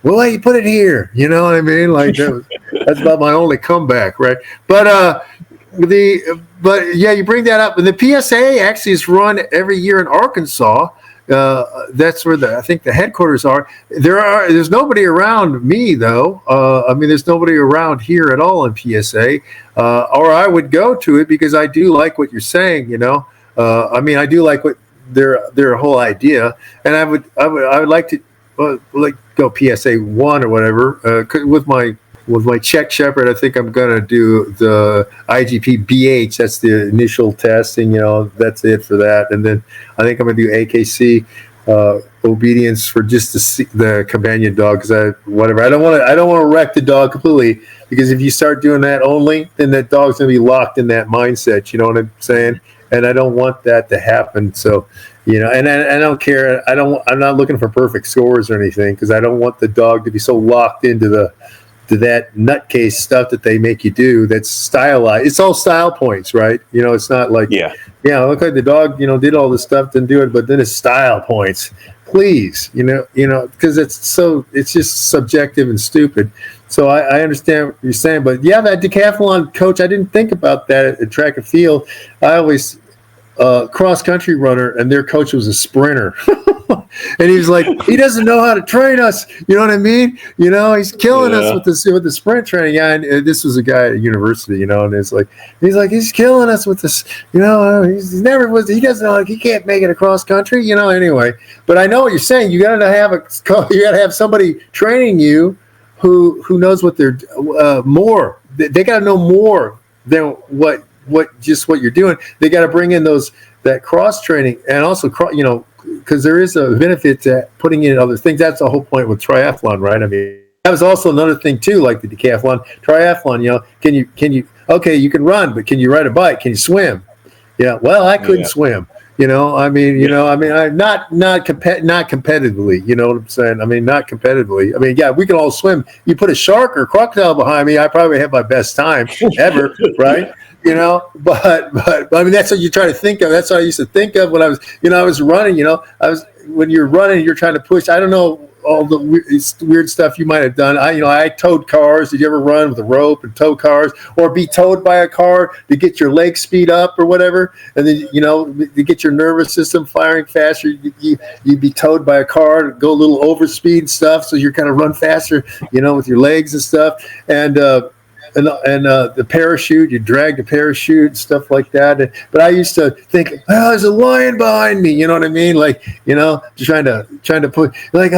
Well, why you put it here? You know what I mean? Like that's about my only comeback, right? But you bring that up. And the PSA actually is run every year in Arkansas. That's where I think the headquarters are. There's nobody around me though. I mean, there's nobody around here at all in PSA. Or I would go to it because I do like what you're saying. You know, I mean, I do like what their whole idea, and I would like to go PSA 1 or whatever with my Czech Shepherd. I think I'm gonna do the IGP BH. That's the initial testing. You know, that's it for that, and then I think I'm gonna do AKC obedience for just the companion dog because I don't want to wreck the dog completely, because if you start doing that only, then that dog's gonna be locked in that mindset. You know what I'm saying? And I don't want that to happen. So, you know, and I don't care. I'm not looking for perfect scores or anything, because I don't want the dog to be so locked into that nutcase stuff that they make you do. That's stylized. It's all style points, right? You know, it's not like, look like the dog, you know, did all this stuff, didn't do it, but then it's style points. Please, you know, because it's just subjective and stupid. So I understand what you're saying, but yeah, that decathlon coach, I didn't think about that at track and field. I always cross country runner, and their coach was a sprinter. And he was like, he doesn't know how to train us. You know what I mean? You know, he's killing us with the sprint training. Yeah, and this was a guy at university, you know, and he's killing us with this, you know, he doesn't know, like, he can't make it across country, you know, anyway. But I know what you're saying. You got to have somebody training you who knows what they're more. They got to know more than what you're doing. They got to bring in that cross training, and also because there is a benefit to putting in other things. That's the whole point with triathlon, right? I mean, that was also another thing too, like the decathlon, triathlon. You know, can you? Okay, you can run, but can you ride a bike? Can you swim? Yeah. Well, I couldn't swim. You know, I mean, not competitively. You know what I'm saying? I mean, not competitively. I mean, yeah, we can all swim. You put a shark or crocodile behind me, I probably have my best time ever, right? You know, but I mean, that's what you try to think of. That's what I used to think of when I was running. You know, when you're running, you're trying to push. I don't know all the weird stuff you might have done. I towed cars. Did you ever run with a rope and tow cars, or be towed by a car to get your leg speed up or whatever? And then, you know, to get your nervous system firing faster, you'd be towed by a car to go a little over speed stuff, so you're kind of run faster, you know, with your legs and stuff. And the parachute, you drag the parachute and stuff like that. But I used to think, oh, there's a lion behind me. You know what I mean? Like, you know, trying to put, like,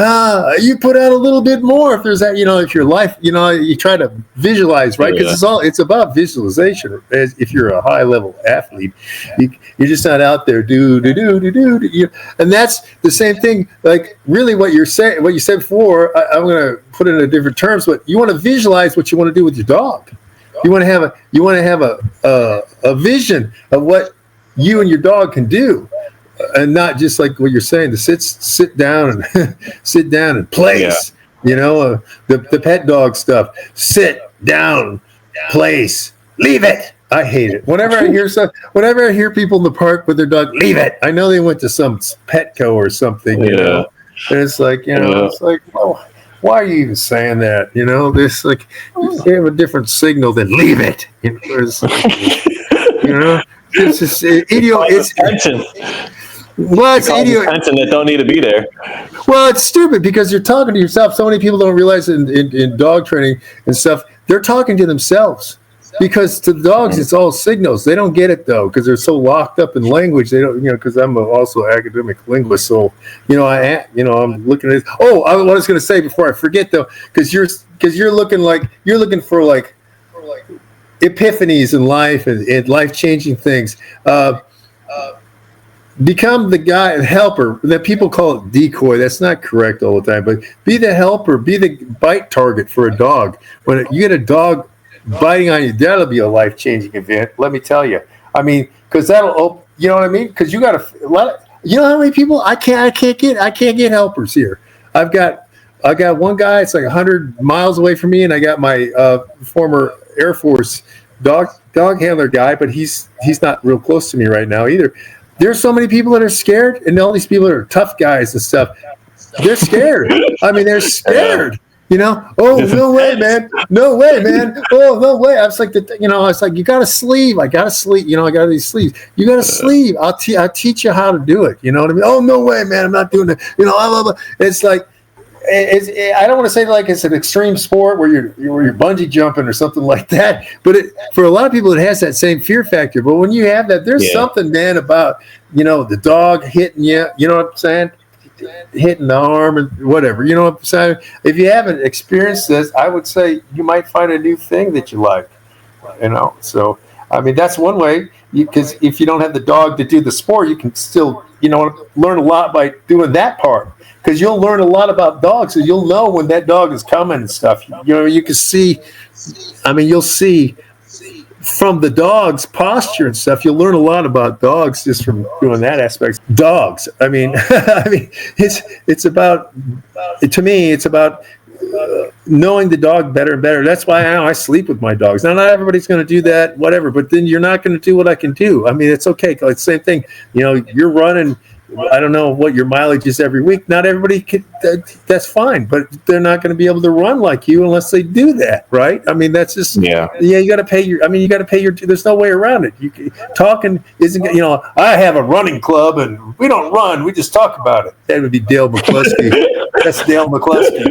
you put out a little bit more if there's that, you know, if your life, you know, you try to visualize, right? Because it's about visualization. If you're a high level athlete, you're just not out there do. And that's the same thing. Like, really what you said before, I'm going to put it in different terms, but you want to visualize what you want to do with your dog. You want to have a vision of what you and your dog can do, and not just like what you're saying, to sit down and place. You know, the pet dog stuff. Sit down, place, leave it. I hate it. Whenever I hear people in the park with their dog, leave it. I know they went to some Petco or something. You know, and it's like, you know, it's like, oh. why are you even saying that? You know, this like you have a different signal than leave it. You know, it's just idiot. It's tension. well, it's idiot. Tension that don't need to be there. Well, it's stupid because you're talking to yourself. So many people don't realize in dog training and stuff, they're talking to themselves. Because to the dogs, it's all signals. They don't get it though, because they're so locked up in language. They don't, because I'm also an academic linguist. So, I'm looking at. Oh, what I was going to say before I forget though, because you're looking for like epiphanies in life and life changing things. Become the guy, helper. That people call it decoy. That's not correct all the time. But be the helper. Be the bite target for a dog. When you get a dog biting on you, that'll be a life-changing event. Let me tell you. I mean, because that'll, you know what I mean? Because you got a lot of, you know how many people I can't get helpers here. I got one guy. It's like 100 miles away from me, and I got my former Air Force dog handler guy, but he's not real close to me right now either. There's so many people that are scared, and all these people that are tough guys and stuff. They're scared. I mean, they're scared. Oh, no way, man. No way, man. Oh, no way. I was like, you got to sleeve. I got to sleeve. I got these sleeves. You got to sleeve. I'll teach you how to do it. You know what I mean? Oh, no way, man. I'm not doing it. Blah, blah. It's like, I don't want to say like it's an extreme sport where you're bungee jumping or something like that. But for a lot of people, it has that same fear factor. But when you have that, there's something, man, about, the dog hitting you. You know what I'm saying? Hitting the arm and whatever, you know what I'm saying? If you haven't experienced this, I would say you might find a new thing that you like, So, I mean, that's one way, because if you don't have the dog to do the sport, you can still, learn a lot by doing that part, because you'll learn a lot about dogs, so you'll know when that dog is coming and stuff. You can see, you'll see from the dog's posture and stuff. You'll learn a lot about dogs just from doing that aspect. Dogs. It's about, to me, it's about knowing the dog better and better. That's why I sleep with my dogs. Now, not everybody's going to do that, whatever, but then you're not going to do what I can do. I mean, it's okay. It's the same thing. You're running, I don't know what your mileage is every week. Not everybody can, that's fine, but they're not going to be able to run like you unless they do that, right? I mean, that's just, you got to pay your, there's no way around it. Talking isn't, I have a running club and we don't run, we just talk about it. That would be Dale McCluskey. That's Dale McCluskey,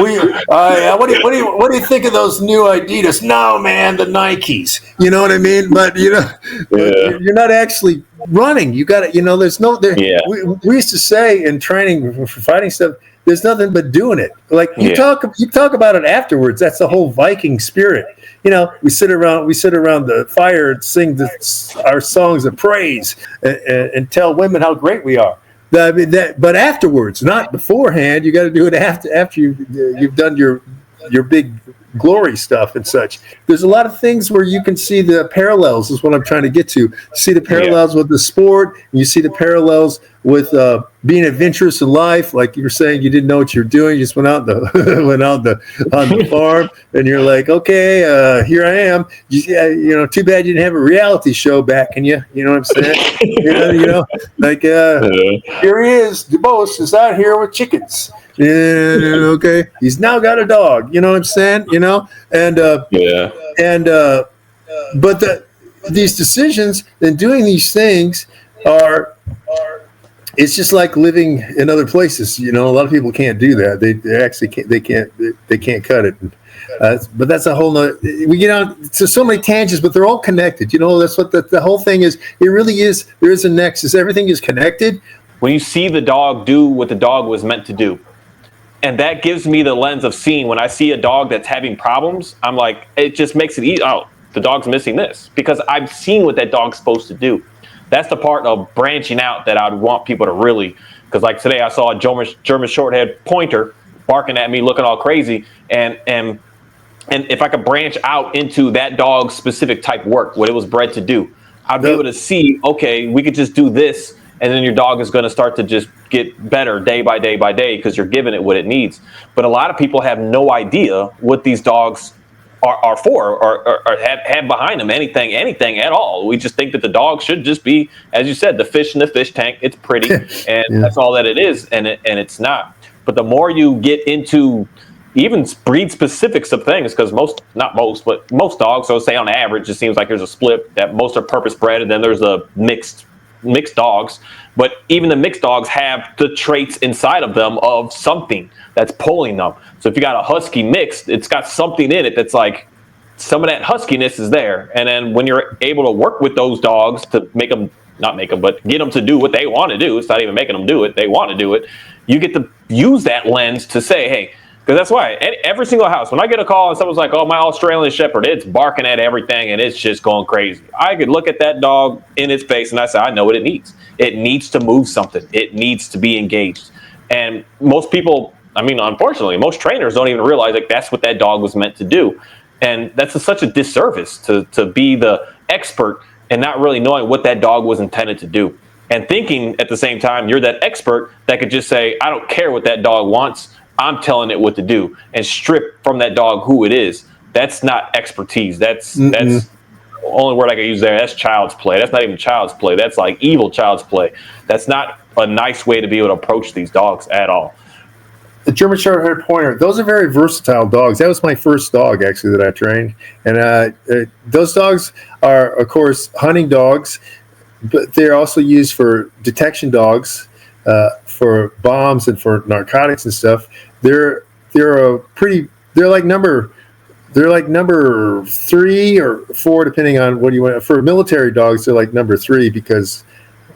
What do you think of those new Adidas? No, man, the Nikes. You know what I mean? But you're not actually running. You got to, there's no. We used to say in training for fighting stuff, there's nothing but doing it. Like you talk about it afterwards. That's the whole Viking spirit. We sit around the fire and sing our songs of praise and tell women how great we are. But afterwards, not beforehand. You got to do it after you've done your big glory stuff and such. There's a lot of things where you can see the parallels. Is what I'm trying to get to. See the parallels with the sport. And you see the parallels with being adventurous in life. Like you were saying, you didn't know what you're doing. You just went out on the farm, and you're like, okay, here I am. Too bad you didn't have a reality show back in you. You know what I'm saying? Here he is. Dubose is out here with chickens. Yeah, okay. He's now got a dog. You know what I'm saying? But these decisions and doing these things are. It's just like living in other places. A lot of people can't do that. They actually can't. They can't cut it. But that's a whole nother. We get on to so many tangents, but they're all connected. That's what the whole thing is. It really is. There is a nexus. Everything is connected. When you see the dog do what the dog was meant to do, and that gives me the lens of seeing when I see a dog that's having problems, I'm like, it just makes it easy. Oh, the dog's missing this because I've seen what that dog's supposed to do. That's the part of branching out that I'd want people to really, because like today I saw a German shorthair pointer barking at me, looking all crazy, and if I could branch out into that dog's specific type work, what it was bred to do, I'd be able to see, okay, we could just do this, and then your dog is going to start to just get better day by day by day because you're giving it what it needs. But a lot of people have no idea what these dogs are for or have behind them anything at all. We just think that the dog should just be, as you said, the fish in the fish tank. It's pretty, and that's all that it is, and it's not. But the more you get into even breed specifics of things, because most dogs, so say on average, it seems like there's a split that most are purpose bred, and then there's a mixed dogs. But even the mixed dogs have the traits inside of them of something that's pulling them. So if you got a husky mixed, it's got something in it that's like, some of that huskiness is there. And then when you're able to work with those dogs to but get them to do what they want to do, it's not even making them do it, they want to do it, you get to use that lens to say, hey, because that's why every single house, when I get a call and someone's like, oh, my Australian Shepherd, it's barking at everything and it's just going crazy, I could look at that dog in its face and I say, I know what it needs. It needs to move something. It needs to be engaged. And most people, unfortunately, most trainers don't even realize that that's what that dog was meant to do. And that's such a disservice to be the expert and not really knowing what that dog was intended to do. And thinking at the same time, you're that expert that could just say, I don't care what that dog wants, I'm telling it what to do, and strip from that dog who it is. That's not expertise. That's the only word I can use there. That's child's play. That's not even child's play. That's like evil child's play. That's not a nice way to be able to approach these dogs at all. The German Short-haired Pointer, those are very versatile dogs. That was my first dog, actually, that I trained. And those dogs are, of course, hunting dogs, but they're also used for detection dogs, for bombs and for narcotics and stuff. They're like number 3 or 4, depending on what you want. For military dogs, they're like number 3 because,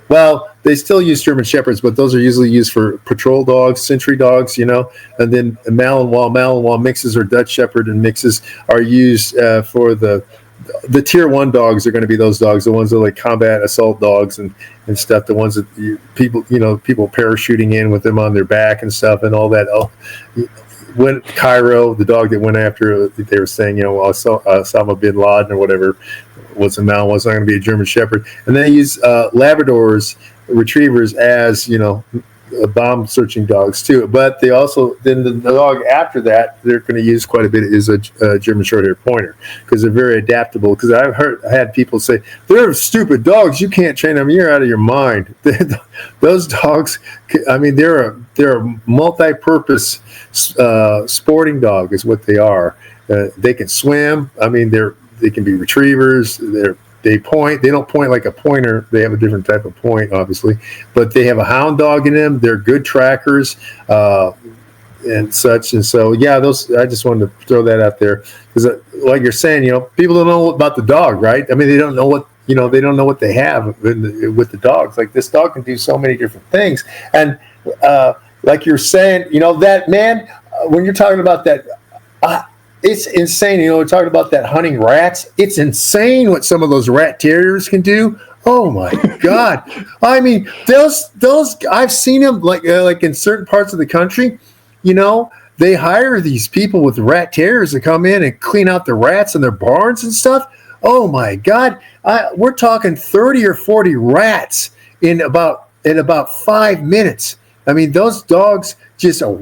well, they still use German Shepherds, but those are usually used for patrol dogs, sentry dogs, and then Malinois mixes or Dutch Shepherd and mixes are used for the tier 1 dogs are going to be those dogs, the ones that are like combat assault dogs and stuff, the ones that people parachuting in with them on their back and stuff and all that. When Cairo, the dog that went after, they were saying, Osama bin Laden or whatever was not going to be a German Shepherd. And then they use Labradors, retrievers as, bomb searching dogs too. But they also, then the dog after that, they're going to use quite a bit is a German Short-haired Pointer because they're very adaptable. Because I had people say, they're stupid dogs, you can't train them, you're out of your mind. Those dogs, they're a multi-purpose sporting dog is what they are. They can swim. They can be retrievers. They point. They don't point like a pointer. They have a different type of point, obviously. But they have a hound dog in them. They're good trackers and such. And so, yeah, those. I just wanted to throw that out there because, like you're saying, people don't know about the dog, right? They don't know what they don't know what they have with the dogs. Like this dog can do so many different things, and like you're saying, that man. When you're talking about that. It's insane. We're talking about that hunting rats. It's insane what some of those rat terriers can do. Oh my God. Those I've seen them like in certain parts of the country, they hire these people with rat terriers to come in and clean out the rats in their barns and stuff. Oh my God. We're talking 30 or 40 rats in about 5 minutes. Those dogs just and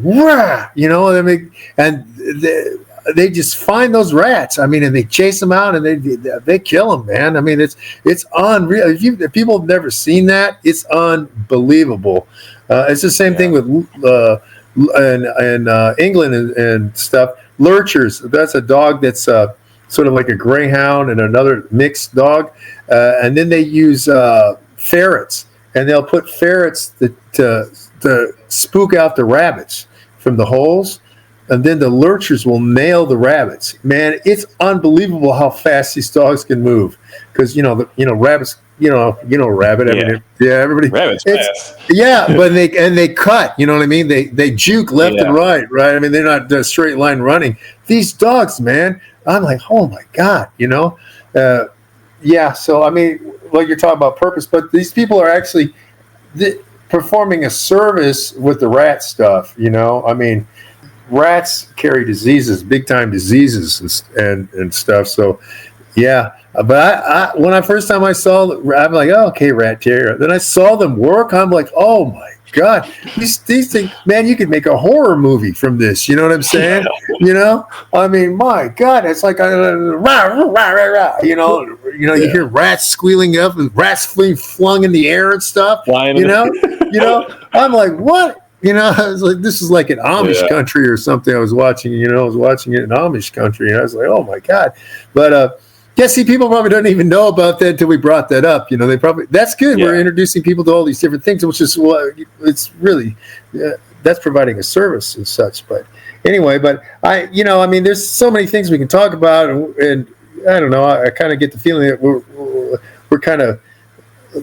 they just find those rats. And they chase them out and they kill them, man. It's unreal. If people have never seen that, it's unbelievable. It's the same thing with in England and stuff. Lurchers. That's a dog that's sort of like a greyhound and another mixed dog. And then they use ferrets, and they'll put ferrets to spook out the rabbits from the holes. And then the lurchers will nail the rabbits. Man, it's unbelievable how fast these dogs can move. Because rabbits, rabbit. Everybody. Rabbits fast. Yeah, but they cut. You know what I mean? They juke left and right. They're not a straight line running. These dogs, man. I'm like, oh my God. So like you're talking about purpose, but these people are actually performing a service with the rat stuff. Rats carry diseases, big time diseases and stuff. So Yeah, but I when I first time I saw, I'm like, oh, okay, rat terrier. Then I saw them work. I'm like, oh my god, these things, man, you could make a horror movie from this. You know what I'm saying? You know, I mean, my god, it's like rah, rah, rah, rah. You hear rats squealing up and rats being flung in the air and stuff. Flying You know, I'm like, what? You know, I was like, this is like an Amish country or something. I was watching it in Amish country, and I was like, oh my god. But yeah, see, people probably don't even know about that until we brought that up. You know, that's good. Yeah. We're introducing people to all these different things, which is it's really that's providing a service and such. But anyway, I mean, there's so many things we can talk about, and I don't know. I kind of get the feeling that we're kind of,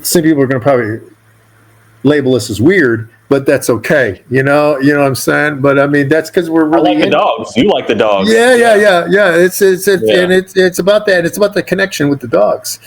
some people are going to probably label us as weird, but that's okay. You know what I'm saying? But I mean, that's because we're really I like the dogs. You like the dogs. Yeah. It's and it's about that. It's about the connection with the dogs.